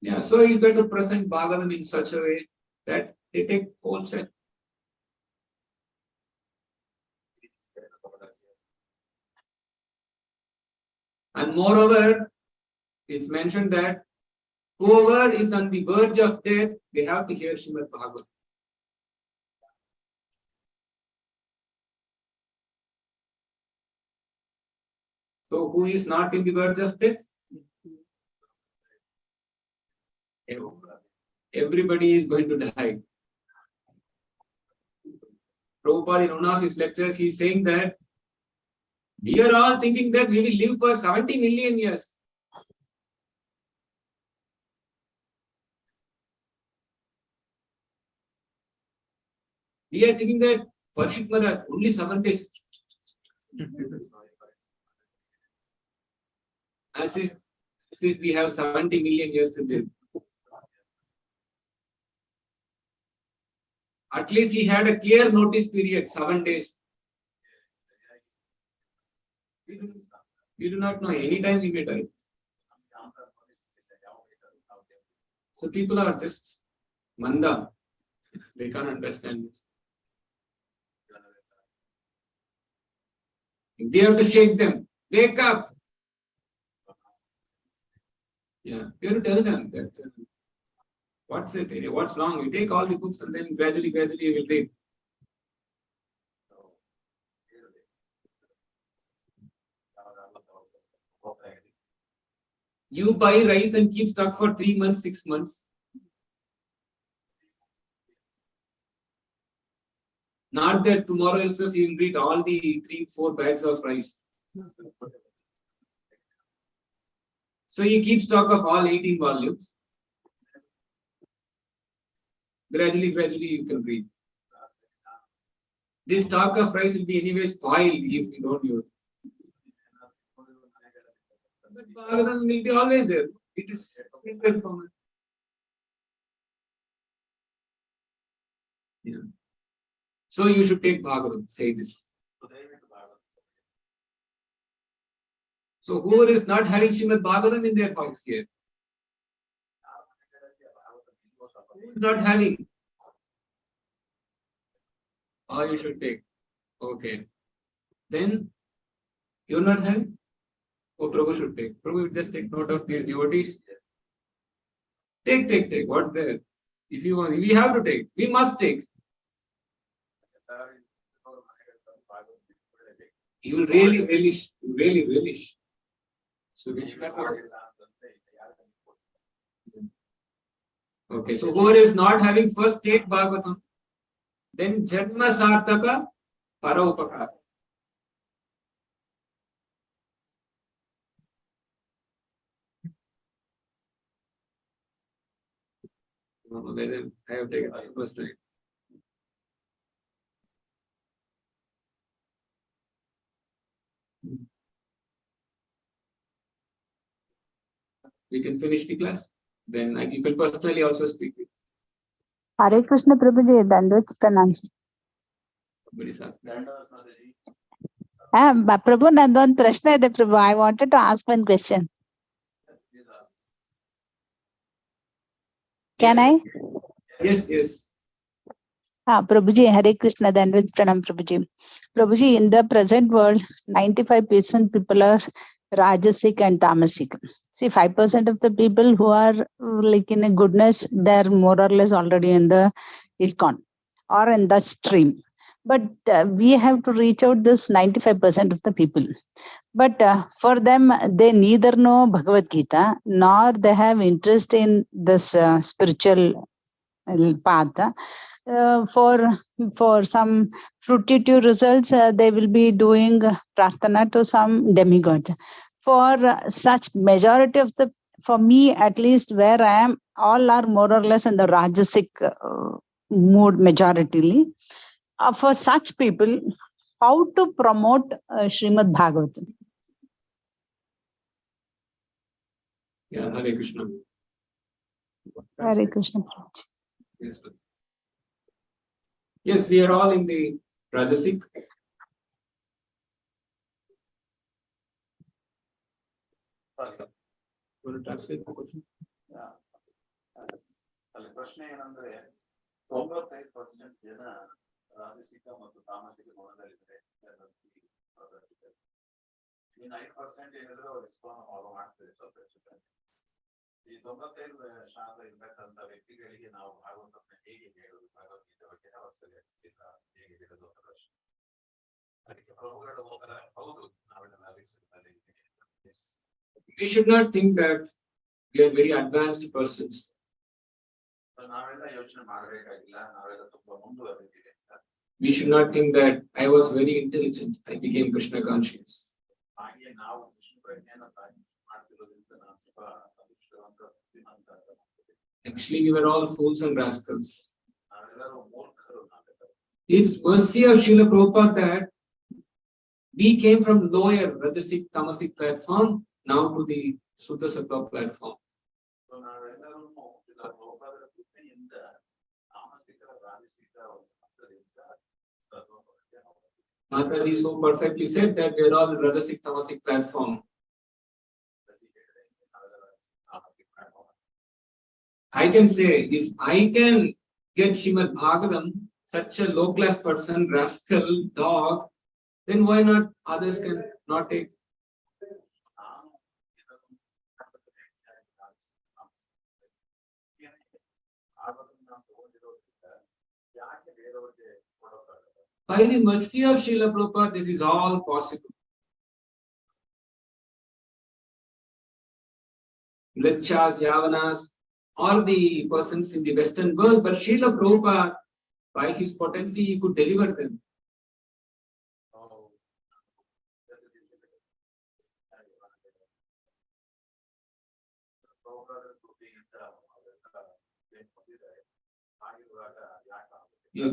Yeah, so you better present Bhagavatam in such a way that they take whole set. And moreover, it's mentioned that whoever is on the verge of death, they have to hear Srimad Bhagavatam. So who is not in the verge of death? Everybody is going to die. Prabhupada, in one of his lectures, he is saying that we are all thinking that we will live for 70 million years. We are thinking that Parshit Maharaj, only 7 days. As if we have 70 million years to live. At least he had a clear notice period, 7 days. We do not know. Anytime we may die. So people are just manda. They can't understand this. They have to shake them. Wake up. Yeah, you have to tell them that what's it? What's wrong? You take all the books and then gradually you will read. You buy rice and keep stock for 3 months, 6 months. Not that tomorrow itself you will eat all the 3-4 bags of rice. So you keep stock of all 18 volumes. Gradually you can read. This stock of rice will be anyway spoiled if you don't use. But Bhagavatam will be always there. It is printed format. Yeah. So you should take Bhagavatam, say this. So whoever is not having Srimad Bhagavatam in their house here? Who is not having? Oh, you should take. Okay. Then you're not having? Oh, Prabhu should take. Prabhu, just take note of these devotees. Take. What there? If you want, we have to take. We must take. You will really relish. So Okay, so whoever is not having first take Bhagavatam, then Janma Sartaka Paraupakara. No, then I have taken the first time. We can finish the class. Then you can personally also speak with Hare Krishna Prabhuji, Dandavats Pranam. somebody else. Prabhu, nandu one prashna ide Prabhu. I wanted to ask one question. Can I? Yes, yes. Prabhuji, Hare Krishna, Dandavats Pranam Prabhuji. Prabhuji, in the present world, 95% people are Rajasic and Tamasic. See, 5% of the people who are like in a goodness, they're more or less already in the ISKCON or in the stream. But we have to reach out this 95% of the people. But for them, they neither know Bhagavad Gita, nor they have interest in this spiritual path. For some fruitive results, they will be doing prarthana to some demigod. For such majority of the, for me at least, where I am, all are more or less in the Rajasic mood majoritarily. For such people, how to promote Srimad Bhagavatam? Yeah, Hare Krishna. Hare Krishna. Yes, yes, we are all in the Rajasic. Want to translate the question? ಅಲ್ಲಿ ಪ್ರಶ್ನೆ ಏನಂದ್ರೆ 95% ಜನ ರಾಜಸಿಕ ಮತ್ತು ತಾಮಸಿಕ ಗುಣದಲ್ಲಿದ್ದಾರೆ. ಈ 9% ಏನಿದ್ರೆ ಅವ್ರು ISKCON follow ಮಾಡ್ತಾರೆ ಸ್ವಲ್ಪ ಹೆಚ್ಚು. ಈ 95% ಇರ್ತಕ್ಕಂಥ ವ್ಯಕ್ತಿಗಳಿಗೆ ನಾವು ಭಾಗವತನ ಹೇಗೆ ಹೇಳೋದು, ಭಗವದ್ಗೀತೆ ಬಗ್ಗೆ ಅವಶ್ಯಕತೆ ಹೇಗೆ ಹೇಳೋದು ಅಂತ ಪ್ರಶ್ನೆ. ಅದಕ್ಕೆ ಪ್ರಭುಗಳು ಹೋಗ್ತಾರೆ, ಹೌದು ನಾವೆಲ್ಲ We should not think that we are very advanced persons. ನಾವೆಲ್ಲ ಯೋಚನೆ ಮಾಡಬೇಕಾಗಿಲ್ಲ, ನಾವೆಲ್ಲ ತುಂಬಾ ಮುಂದುವರೆದಿದೆ. We should not think that I was very intelligent, I became Krishna conscious. ಹಾಗೆ ನಾವು ಕೃಷ್ಣ ಪ್ರಜ್ಞೆಯನ್ನು ಮಾಡ್ತಿರೋದ್ರಿಂದ ನಾವು ತುಂಬಾ ಅದೃಷ್ಟವಂತ ಬುದ್ಧಿವಂತ. Actually, we were all fools and rascals. ನಾವೆಲ್ಲರೂ ಮೂರ್ಖರು ನಾವೆಲ್ಲರೂ. It's mercy of Srila Prabhupada that we came from lower Rajasic, Tamasic platform now to the Suddha Sattva platform. ನಾವೆಲ್ಲರೂ ಶ್ರೀಲ ಪ್ರಭುಪಾದರ ಕೃಪೆಯಿಂದ ತಾಮಸಿಕ ರಾಜಸಿಕ ಹಂತದಿಂದ ಸತ್ವಕ್ಕೆ ನಾವು Mataji so perfectly said that we are all Rajasic, Tamasic platform. I can say, if I can get Srimad Bhagavatam, such a low class person, rascal, dog, then why not others can not take? By the mercy of Srila Prabhupada, this is all possible. Lachas, Yavanas, all the persons in the Western world, but Srila Prabhupada, by his potency, he could deliver them.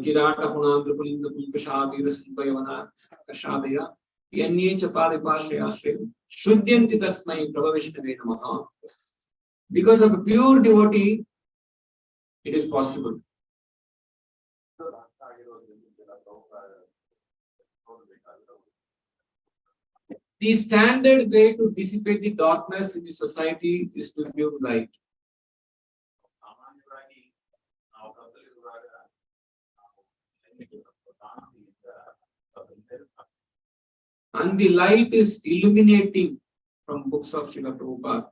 Kirata Hunandra Pulinda Pulkashavira Sumpayavana Kashadaya Yanye Chapadipashayashe Shuddyanti Tasmai Prabhavishnave Namaha. Because of a pure devotee, it is possible. The standard way to dissipate the darkness in the society is to give light. And the light is illuminating from books of Srila Prabhupada.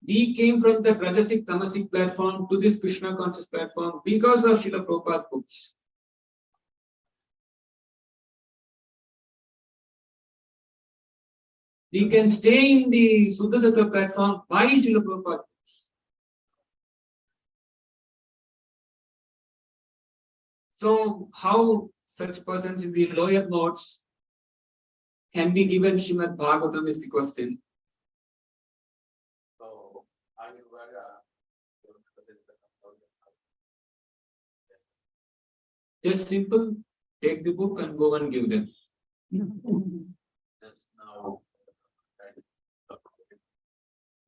We came from the Rajasic Tamasic platform to this Krishna conscious platform because of Srila Prabhupada books. We can stay in the Suddhasata platform. Why Srila Prabhupada? So how such persons in the lower modes can be given Srimad Bhagavatam is the question. So ಆಗಿರುವಾಗ Just simple, take the book and go and give them. just now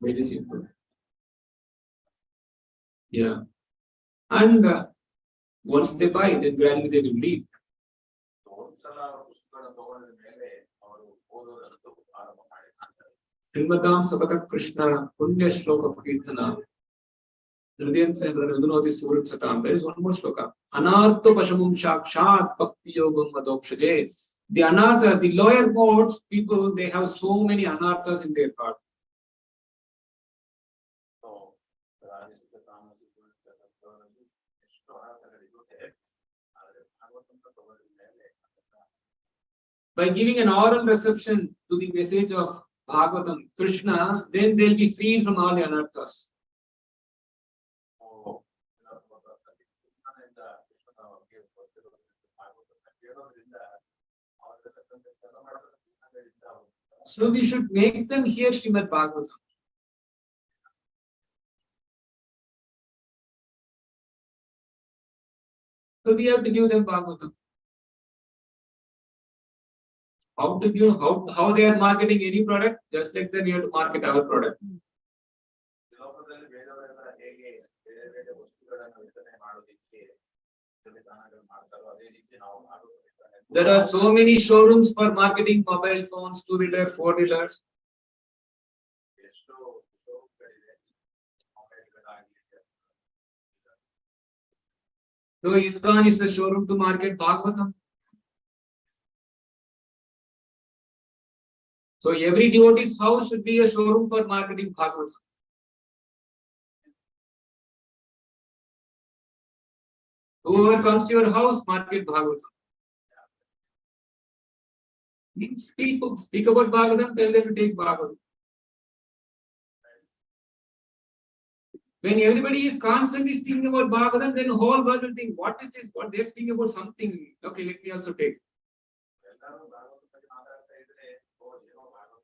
Very simple. Yeah. And once they buy, then gradually they will leave. ಒಂದ್ಸಲ ಪುಸ್ತಕಗಳನ್ನು ತಗೊಂಡ ಮೇಲೆ ಅವರು ಓದೋದಂತೂ ಆರಂಭ ಮಾಡಿರ್ತಾರೆ. Srimadam Sabata Krishna Punya Shloka Kirtana. Hridayam Sahadranudunoti Surat Satam. There is one more shloka. Anartha Pashamum Shakshat Bhakti Yogam Madhokshaje. The anartha, the lower modes, people, they have so many anarthas in their heart. So ರಾಜಸಿಕ ತಾಮಸಿಕ ತತ್ವಗಳಲ್ಲಿ ಎಷ್ಟು ಆಸಕ್ತಿಗಳಿರುತ್ತೆ. ಆದರೆ ಭಾಗವತಂತ ತಗೊಂಡ ಮೇಲೆ By giving an oral reception to the message of Bhagavatam, Krishna, then they'll be freed from all the anarthas. ಕೃಷ್ಣನಿಂದ ಕೃಷ್ಣನ ಬಗ್ಗೆ ಗೊತ್ತಿರೋದ್ರಿಂದ ಭಾಗವತನ ಕೇಳೋದ್ರಿಂದ ಅವರ ಎಲ್ಲ ಮಾಡೋದ್ರಿಂದ So we should make them hear Srimad Bhagavatam. So we have to give them Bhagavatam. How to give, how they are marketing any product, just like that we have to market our product. ಲೋಕದಲ್ಲಿ ಬೇರೆಯವರೆಲ್ಲ ಹೇಗೆ ಬೇರೆ ಬೇರೆ ವಸ್ತುಗಳನ್ನು ವಿತರಣೆ ಮಾಡೋದಿಕ್ಕೆ ವಿಧಾನಗಳು ಮಾಡ್ತಾರೋ ಅದೇ ರೀತಿ ನಾವು ಮಾಡೋದು. There are so many showrooms for marketing mobile phones, two-wheeler, four-wheelers. ಎಷ್ಟು ಶೋರೂಮ್ಗಳಿವೆ ಮೊಬೈಲ್ಗಳಾಗಲಿ. So ISKCON is a showroom to market Bhagavatam. So every devotee's house should be a showroom for marketing Bhagavatam. Whoever comes to your house, market Bhagavatam. Speak about Bhagavatam, tell them to take Bhagavatam. When everybody is constantly speaking about Bhagavatam, then the whole world will think, what is this? What they're speaking about something. Okay, let me also take. ಎಲ್ಲರೂ ಭಾಗವತ ಬಗ್ಗೆ ಮಾತಾಡ್ತಾ ಇದ್ರೆ ಏನೋ Bhagavata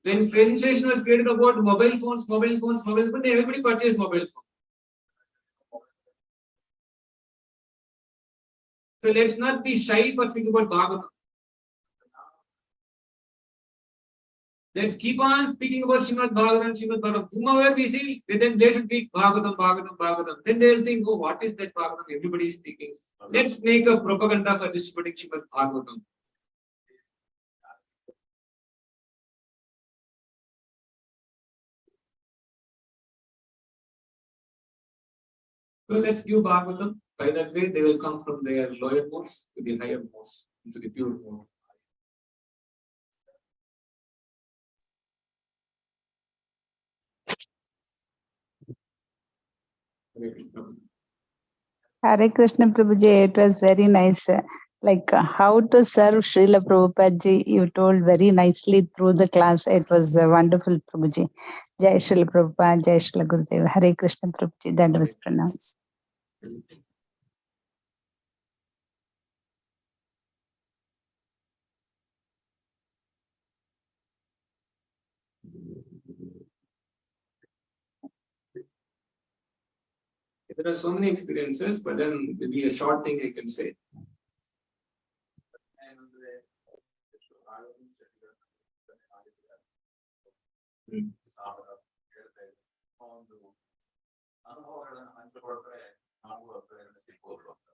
When sensation was created about mobile phones, then everybody purchased mobile phone. So let's not be shy for speaking about Bhagavatam. Let's keep on speaking about Srimad Bhagavatam. Whomever we see, then they should be Bhagavatam. Then they will think, oh, what is that Bhagavatam? Everybody is speaking. Let's make a propaganda for distributing Srimad Bhagavatam. So let's give Bhagavatam. By that way, they will come from their lower modes to the higher modes, into the pure mode. Hare Krishna Prabhuji, it was very nice. How to serve Srila Prabhupada ji, you told very nicely through the class. It was wonderful, Prabhuji. Jai Srila Prabhupada, Jai Srila Gurudev. Hare Krishna Prabhuji, that was pronounced. There are so many experiences, but then maybe a short thing I can say. ಏನಂದ್ರೆ ಎಷ್ಟು ಭಾಗವತ ಸಾವಿರ ಹೇಳ್ತಾ ಇದ್ರು ಒಂದು ಅನುಭವಗಳನ್ನು ಹಂಚಿಕೊಳ್ತಾರೆ ನಾವು ಅದನ್ನು ಸಿಗ್ಬೋದು ಅಂತ.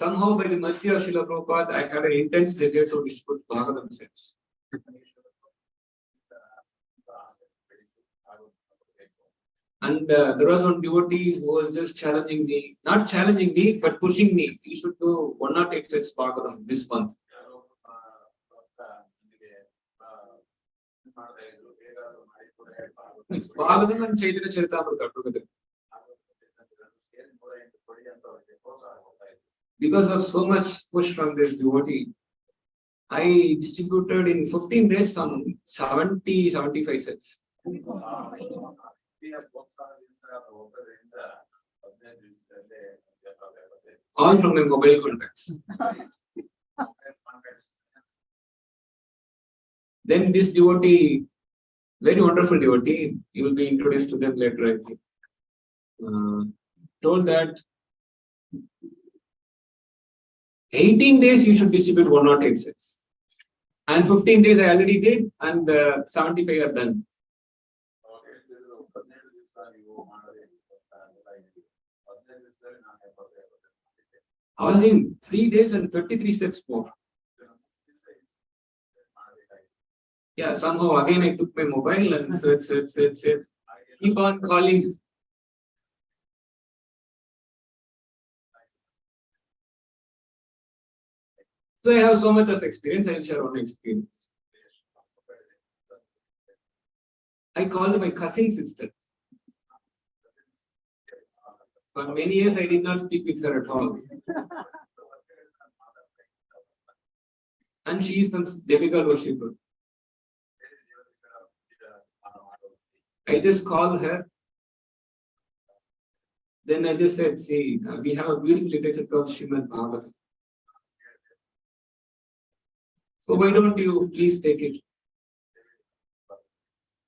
Somehow, by the mercy of Srila Prabhupada, I had an intense desire to distribute Bhagavatam texts. And there was one devotee who was just challenging me, not challenging me, but pushing me. You should do 108 sets Bhagavatam this month. It's Bhagavatam and Chaitanya Charitamrita together. Because of so much push from this devotee, I distributed in 15 days some 75 sets. All from my mobile contacts. Then this devotee, very wonderful devotee, you will be introduced to them later, I think. Told that 18 days you should distribute 108 sets. And 15 days I already did, and 75 are done. I was in 3 days and 33 sets more. Yeah, somehow again I took my mobile and search. Keep on calling. So I have so much of experience, I will share one experience. I called my cousin sister. For many years I did not speak with her at all. And she is some demigod worshipper. I just called her. Then I just said, see, we have a beautiful literature called Srimad Bhagavatam. So why don't you please take it?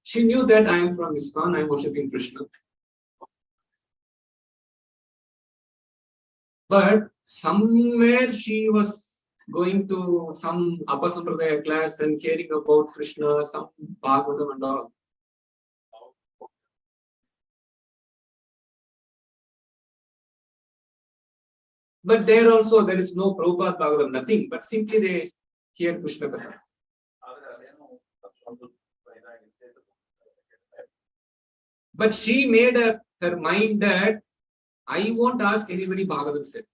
She knew that I am from ISKCON, I am worshipping Krishna. But somewhere she was going to some Upper Sampradaya class and hearing about Krishna, some Bhagavatam and all. But there also there is no Prabhupada Bhagavatam, nothing, but simply they hear Krishna Katha. But she made her mind that I won't ask anybody Bhagavatam said.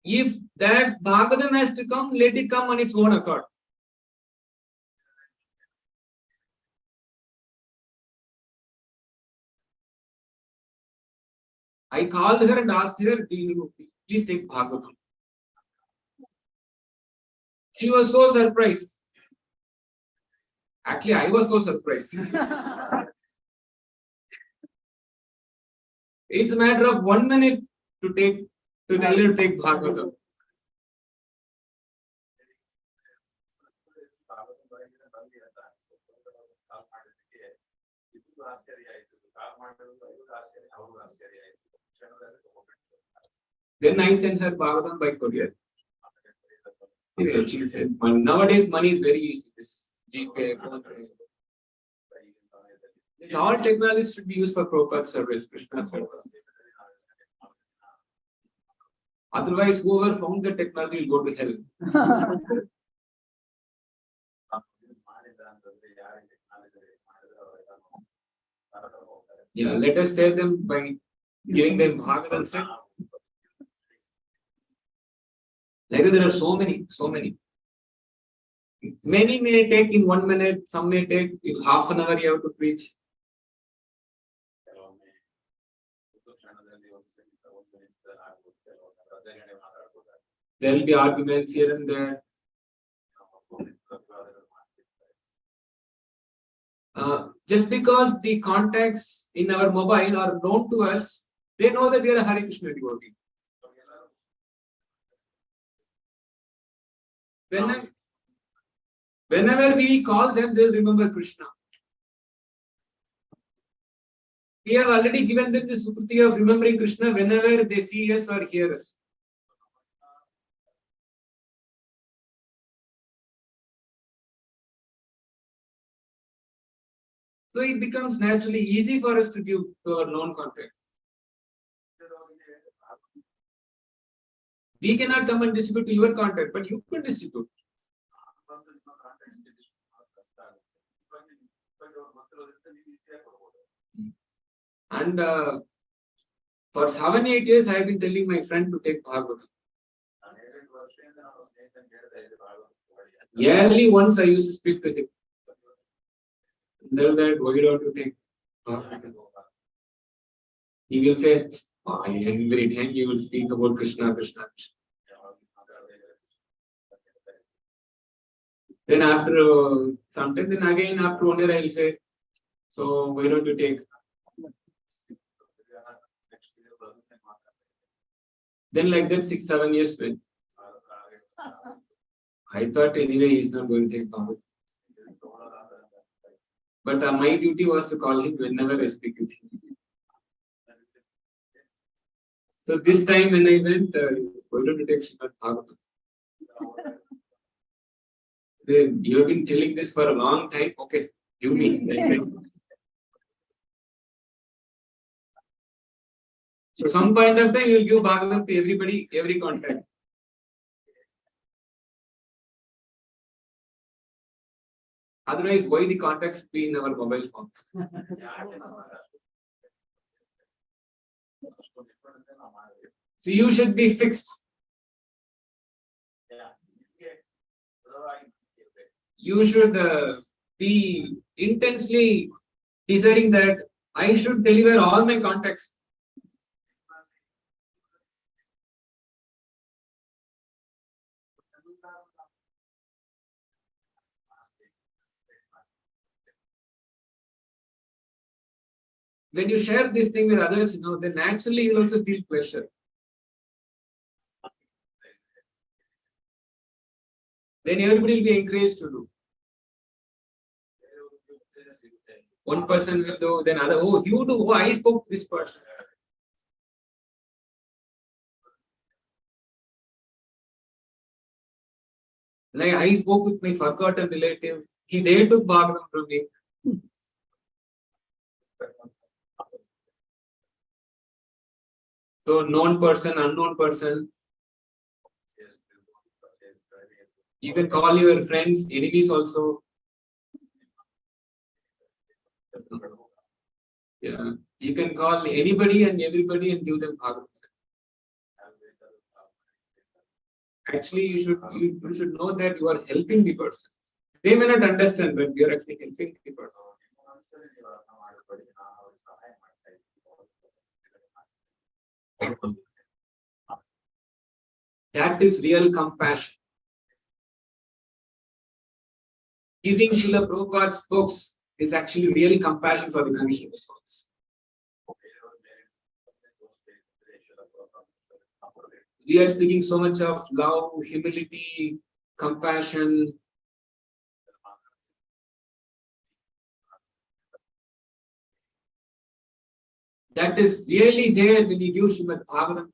If that Bhagavatam has to come, let it come on its own accord. I called her and asked her, do you please take Bhagavatam? She was so surprised. Actually, I was so surprised. It's a matter of 1 minute to tell her to take Bhagavatam. Then I sent her Bhagavatam by courier. She said, nowadays money is very easy. This GPay, all technologies should be used for Prabhupada service, Krishna service. Otherwise, whoever found the technology will go to hell. Yeah, let us save them by giving them Bhagavatam. Like that, there are so many. Many may take in 1 minute, some may take in half an hour you have to preach. There will be arguments here and there. Just because the contacts in our mobile are known to us, they know that we are a Hare Krishna devotee. Whenever we call them, they will remember Krishna. We have already given them the sukruti of remembering Krishna whenever they see us or hear us. So it becomes naturally easy for us to give to our known contact. We cannot come and distribute to your contact, but you can distribute. And for 7-8 years, I have been telling my friend to take Bhagavatam. Yearly once I used to speak to him. Tell that, why don't you take Bhagavatam? He will say, Every time you will speak about Krishna, Krishna. Then after some time, then again after 1 year, I will say, so why don't you take? Then like that 6-7 years went. I thought anyway he's not going to take Bhagavad. But my duty was to call him whenever I speak with him. So this time when I went, why don't you take Srimad Bhagavatam? You have been telling this for a long time. Okay, give me. So some point of time you will give Bhagavatam to everybody, every contact. Otherwise, why the contacts be in our mobile phones? So you should be fixed. You should be intensely desiring that I should deliver all my contacts. When you share this thing with others, then naturally you also feel pleasure. Then everybody will be encouraged to do. One person will do, then other, oh, you do, oh, I spoke to this person. Like I spoke with my forgotten relative, they took Bhagavatam from me. So known person, unknown person. You can call your friends, enemies also. Yeah, you can call anybody and everybody and give them Bhagavatam. Actually, you should know that you are helping the person. They may not understand, but you are actually helping the person. That is real compassion. Giving Srila Prabhupada's books is actually real compassion for the conditioned souls. We are speaking so much of love, humility, compassion. That is really there when you give Srimad Bhagavatam.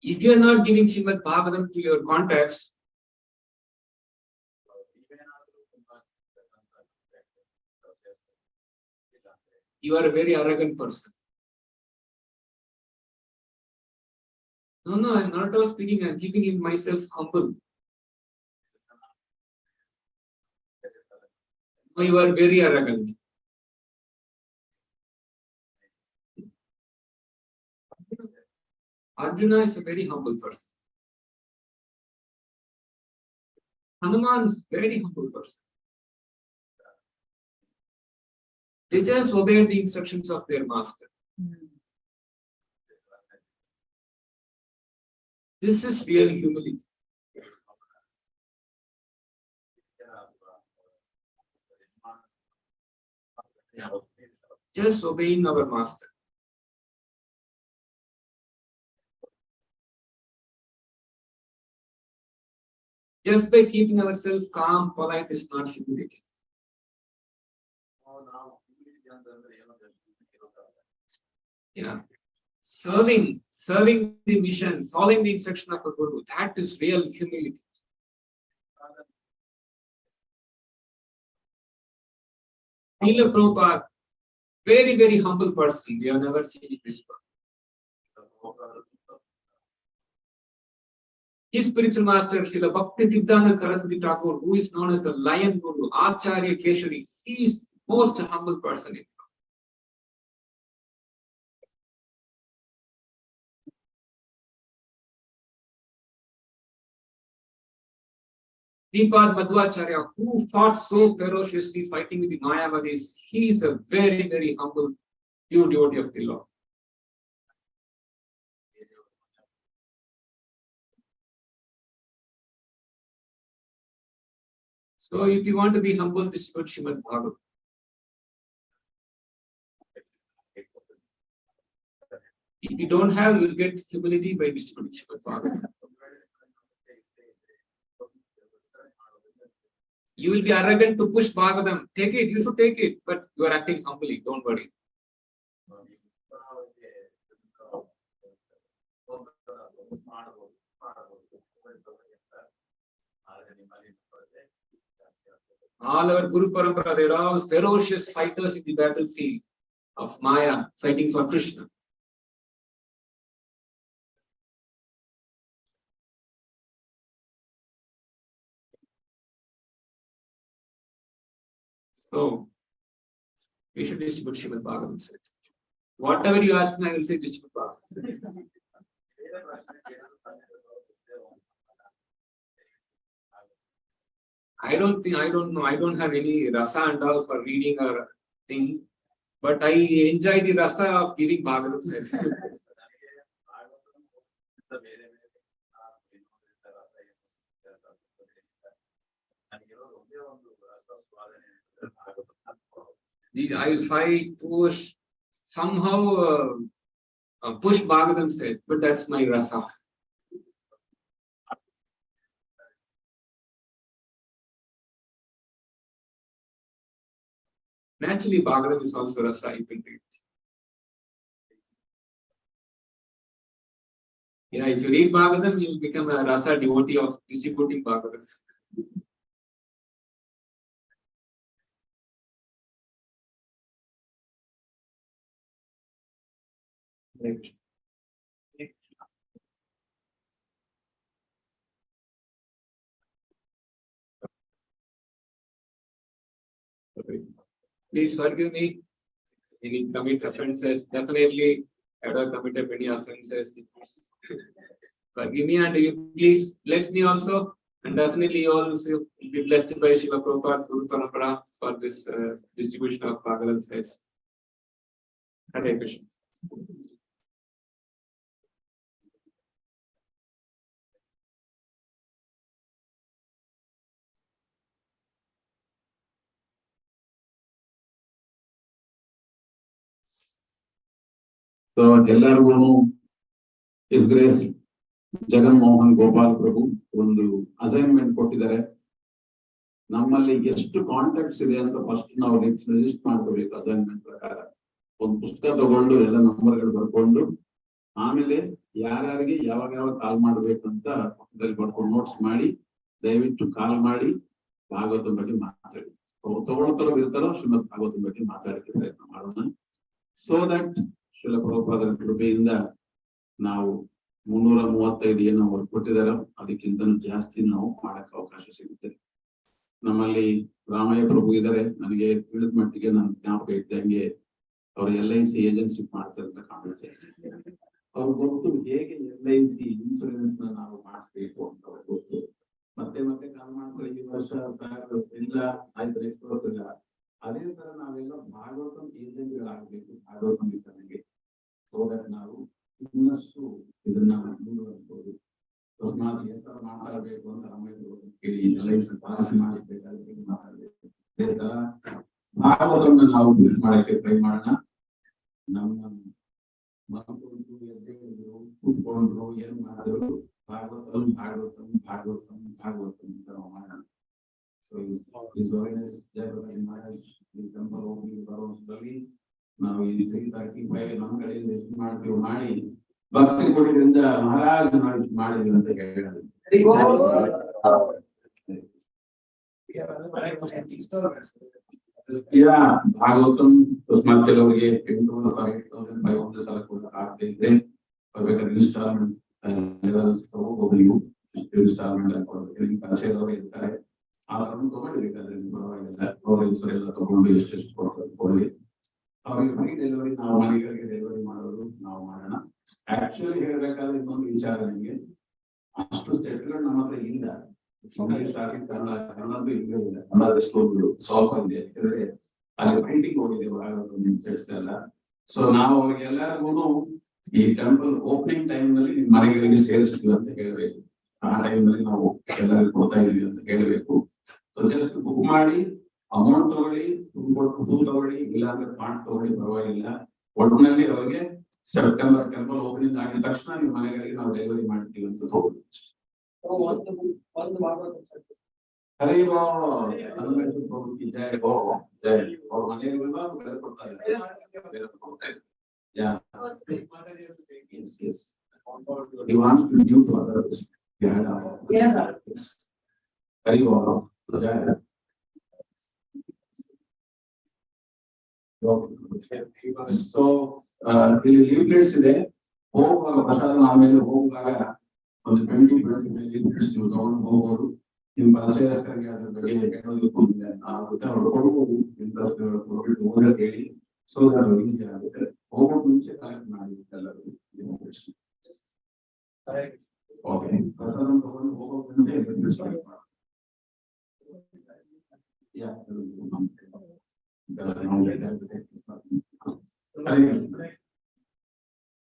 If you are not giving Srimad Bhagavatam to your contacts, you are a very arrogant person. No, I'm not at all speaking, I'm keeping myself humble. No, you are very arrogant. Arjuna is a very humble person. Hanuman is a very humble person. They just obey the instructions of their master. This is real humility. Just obeying our master. Just by keeping ourselves calm, polite is not humility. Yeah. Serving the mission, following the instruction of a guru, that is real humility. Srila Prabhupada, very, very humble person. We have never seen this one. His spiritual master, Srila Bhakti-Siddhanta Saraswati Thakur, who is known as the Lion Guru, Acharya Keshari, he is the most humble person in Deepad Madhvacharya, who fought so ferociously fighting with the Mayavadis, he is a very, very humble, pure devotee of the Lord. So if you want to be humble, distribute Srimad Bhagavatam. If you don't have, you'll get humility by distributing Srimad Bhagavatam. You will be arrogant to push Bhagavatam. Take it, you should take it, but you are acting humbly, don't worry. All our Guru Parampara, they're all ferocious fighters in the battlefield of Maya, fighting for Krishna. So, we should distribute Srimad Bhagavatam. Whatever you ask me, I will say distribute Bhagavatam. I don't know, I don't have any rasa and all for reading or thing, but I enjoy the rasa of giving Bhagavatam. If I push, somehow push Bhagavatam said, but that's my rasa. Naturally, Bhagavatam is also rasa, you can read. Yeah, if you read Bhagavatam, you will become a rasa devotee of distributing Bhagavatam. Right. Please forgive me any commit offenses. Definitely, I have committed many offenses. Forgive me, and you please bless me also. And definitely, you also will be blessed by Shiva Prabhupada Guru Parampara for this distribution of Bhagavatam sets. Hare Krishna. So ಎಲ್ಲರಿಗೂ His Grace Jagan Mohan Gopal Prabhu ಒಂದು assignment ಕೊಟ್ಟಿದ್ದಾರೆ. ನಮ್ಮಲ್ಲಿ ಎಷ್ಟು contacts ಇದೆ ಅಂತ first ನಾವು register ಮಾಡ್ಕೋಬೇಕು. Assignment ಪ್ರಕಾರ ಒಂದು ಪುಸ್ತಕ ತಗೊಂಡು ಎಲ್ಲ ನಂಬರ್ಗಳು ಬರ್ಕೊಂಡು ಆಮೇಲೆ ಯಾರ್ಯಾರಿಗೆ ಯಾವಾಗ ಯಾವಾಗ ಕಾಲ್ ಮಾಡ್ಬೇಕಂತ ಪಕ್ಕದಲ್ಲಿ ಬರ್ಕೊಂಡು ನೋಟ್ಸ್ ಮಾಡಿ ದಯವಿಟ್ಟು ಕಾಲ್ ಮಾಡಿ ಭಾಗವತಂ ಬಗ್ಗೆ ಮಾತಾಡಿ. ಅವ್ರು ತಗೊಳ್ತಾರೋ ಇರ್ತಾರೋ ಶ್ರೀಮದ್ ಭಾಗವತಂ ಬಗ್ಗೆ ಮಾತಾಡಕ್ಕೆ ಪ್ರಯತ್ನ ಮಾಡೋಣ. ಸೊ ದಟ್ ಶ್ರೀಲ ಪ್ರಭುಪಾದರ ಕೃಪೆಯಿಂದ ನಾವು 335 ಏನು ಅವ್ರು ಕೊಟ್ಟಿದಾರೋ ಅದಕ್ಕಿಂತ ಜಾಸ್ತಿ ನಾವು ಮಾಡಕ್ಕೆ ಅವಕಾಶ ಸಿಗುತ್ತೆ. ನಮ್ಮಲ್ಲಿ ರಾಮಯ್ಯ ಪ್ರಭು ಇದ್ದಾರೆ. ನನಗೆ ತಿಳಿದ ಮಟ್ಟಿಗೆ ನನ್ನ ಜ್ಞಾಪಕ ಇದ್ದಂಗೆ ಅವ್ರು LIC ಏಜೆನ್ಸಿ ಮಾಡ್ತಾರೆ ಅಂತ ಕಾಣುತ್ತೆ. ಅವ್ರು ಗೊತ್ತು ಹೇಗೆ LIC ಇನ್ಶೂರೆನ್ಸ್ ನಾವು ಮಾಡಿಸ್ಬೇಕು ಅಂತ ಅವ್ರು ಗೊತ್ತು. ಮತ್ತೆ ಕಾಲ್ ಮಾಡ್ತಾರೆ, ಈ ವರ್ಷ ಇಲ್ಲ ಆಯ್ತು ನೆಕ್ಸ್ಟ್ ವರ್ಷ. ಅದೇ ತರ ನಾವೆಲ್ಲ ಭಾಗವತಂ ಏಜೆಂಟ್ಗಳಾಗಬೇಕು ಭಾಗವತಂ ವಿತರಣೆಗೆ. ಸೊ ದಟ್ ನಾವು ಇನ್ನಷ್ಟು ಇದನ್ನ ಮುಂದುವರಿಸಬಹುದು. ಅಕಸ್ಮಾತ್ ಏನಾರ ಮಾತಾಡಬೇಕು ಅಂತ ಕೇಳಿ LIC ಪಾಲಿಸಿ ಮಾಡಿಸ್ಬೇಕಾದ್ರೆ ಮಾತಾಡಬೇಕು. ಅದೇ ತರ ಭಾಗವತನ್ನ ನಾವು ಬಿಲ್ಡ್ ಮಾಡಕ್ಕೆ ಟ್ರೈ ಮಾಡೋಣ. ನಮ್ಮ ಮಕ್ಕಳು ಎದ್ದೇಳಿದ್ರು ಕೂತ್ಕೊಂಡ್ರು ಏನ್ ಮಾಡಿದ್ರು ಭಾಗವತಂ ಭಾಗವತಂ ಭಾಗವತಂ ಭಾಗವತಂ ಅಂತ ನಾವು ಮಾಡೋಣ. ಸೊ ಇಸ್ ಅವೇರ್ನೆಸ್ ಜಾಗೃತಿ ಮಹಾರಾಜ್ ಈ ಟೆಂಪಲ್ ಹೋಗಿ ಬರೋದ್ರಲ್ಲಿ ನಾವು ಈ 335 ನಮ್ಮ ಕಡೆಯಿಂದ ಎಷ್ಟು ಮಾಡ್ತೀವಿ ಮಾಡಿ ಭಕ್ತಿ ಕೊಡೋದ್ರಿಂದ ಮಹಾರಾಜ್ ನಾವು ಮಾಡಿದ್ವಿ ಅಂತ ಹೇಳಿದ್ರು. ಭಾಗವತಂ ಅಕಸ್ಮಾತ್ ಕೆಲವರಿಗೆ 800 ಸಲ ಕೂಡ ಆಗ್ತಾ ಇದ್ರೆ ಬರ್ಬೇಕಾದ್ರೆ ಇನ್ಸ್ಟಾಲ್ಮೆಂಟ್ ತಗೋಬಹುದು. ನೀವು ಇನ್ಸ್ಟಾಲ್ಮೆಂಟ್ ಹಾಕೊಳ್ಬೇಕು. ಪರಿಚಯದವರು ಇರ್ತಾರೆ, ಅವ್ರನ್ನು ತಗೊಂಡಿರ್ಬೇಕಾದ್ರೆ ಪರವಾಗಿಲ್ಲ. ಅವ್ರ ಹೆಸರೆಲ್ಲ ತಗೊಂಡು ಎಷ್ಟೆಷ್ಟು ಕೊಡ್ಕೊಳ್ಳಿ. ಅವ್ರಿಗೆ ಫ್ರೀ ಡೆಲಿವರಿ ನಾವು ಮನೆಗಳಿಗೆ ಡೆಲಿವರಿ ಮಾಡೋದು ನಾವು ಮಾಡೋಣ. ಆಕ್ಚುಲಿ ಹೇಳ್ಬೇಕಾದ್ರೆ ಇನ್ನೊಂದು ವಿಚಾರ, ನಿಮಗೆ ಅಷ್ಟು ಸ್ಟೆಪ್ಗಳು ನಮ್ಮ ಹತ್ರ ಇಲ್ಲ. ಇಂಗ್ಲಿಷ್ ಆಗಲಿ ಕನ್ನಡದ್ದು ಇಲ್ಲ ಕನ್ನಡ ಸ್ಟೋರ್ಗಳು ಸಾಲ್ವ್ ಆಗಿದೆ ಯಾಕಂದ್ರೆ ಅಲ್ಲಿ ಪೇಂಟಿಂಗ್ ಹೋಗಿದೆ ಸೆಟ್ಸ್ ಎಲ್ಲ. ಸೊ ನಾವು ಅವ್ರಿಗೆಲ್ಲರಿಗೂ ಈ ಟೆಂಪಲ್ ಓಪನಿಂಗ್ ಟೈಮ್ ನಲ್ಲಿ ನಿಮ್ ಮನೆಗಳಿಗೆ ಸೇರಿಸ್ತೀವಿ ಅಂತ ಹೇಳ್ಬೇಕು. ಆ ಟೈಮ್ ನಲ್ಲಿ ನಾವು ಎಲ್ಲರಿಗೂ ಕೊಡ್ತಾ ಇದೀವಿ ಅಂತ ಹೇಳ್ಬೇಕು. ಸೊ ಜಸ್ಟ್ ಬುಕ್ ಮಾಡಿ ಅಮೌಂಟ್ ತಗೊಳ್ಳಿ, ಹೂ ತಗೊಳ್ಳಿ, ಇಲ್ಲಾಂದ್ರೆ ಪಾಟ್ ತಗೊಳ್ಳಿ, ಪರವಾಗಿಲ್ಲ. ಒಟ್ಟಿನಲ್ಲಿ ಅವ್ರಿಗೆ ಸೆಪ್ಟೆಂಬರ್ ಟೆಂಪಲ್ ಓಪನಿಂಗ್ ಆಗಿದ ತಕ್ಷಣ ನಿಮ್ಮ ಮನೆಗಳಿಗೆ ನಾವು ಡೆಲಿವರಿ ಮಾಡ್ತೀವಿ ಅಂತ ತಗೊಳ್ಳಿ. ಹರಿ ಓಂ ಹನುಮಂತ ಪ್ರಭು ಕಿ ಜೈ ಹೋ ಜೈ. ಅವ್ರ ಮನೆಯಲ್ಲಿ ಕೊಡ್ತಾರೆ. Yeah. Yes. He wants to give to others. Yes, sir. Hari Om. Jai. So, ಇಲ್ಲಿ ಲೀಫ್ಲೆಟ್ಸ್ ಇದೆ. ಹೋಗುವಾಗ ಪ್ರಸಾದ ಆಮೇಲೆ ಹೋಗುವಾಗ ಒಂದು 20-25 ಲೀಫ್ಲೆಟ್ಸ್ ನೀವು ತಗೊಂಡು ಹೋಗೋರು. ನಿಮ್ಮ ಪರಿಚಯಸ್ಥರಿಗೆ ಅದ್ರ ಬಗ್ಗೆ ಹೇಳೋದಕ್ಕೂ ಆಗುತ್ತೆ. ಅವ್ರು ಕೊಡ್ಬೋದು ಇಂಟ್ರೆಸ್ಟ್ ಹೋಗೋದು ಹೇಳಿ. ಸೊ ಈಸಿ ಆಗುತ್ತೆ. ಹೋಗೋಕ್ ಮುಂಚೆ ಕಲೆಕ್ಟ್ ಮಾಡಿ ಎಲ್ಲರೂ. ಓಕೆ, ಪ್ರಸಾದ ತಗೊಂಡು ಹೋಗೋಕ್ ಮುಂಚೆ ಕಲೆಕ್ಟ್ ಮಾಡಿ.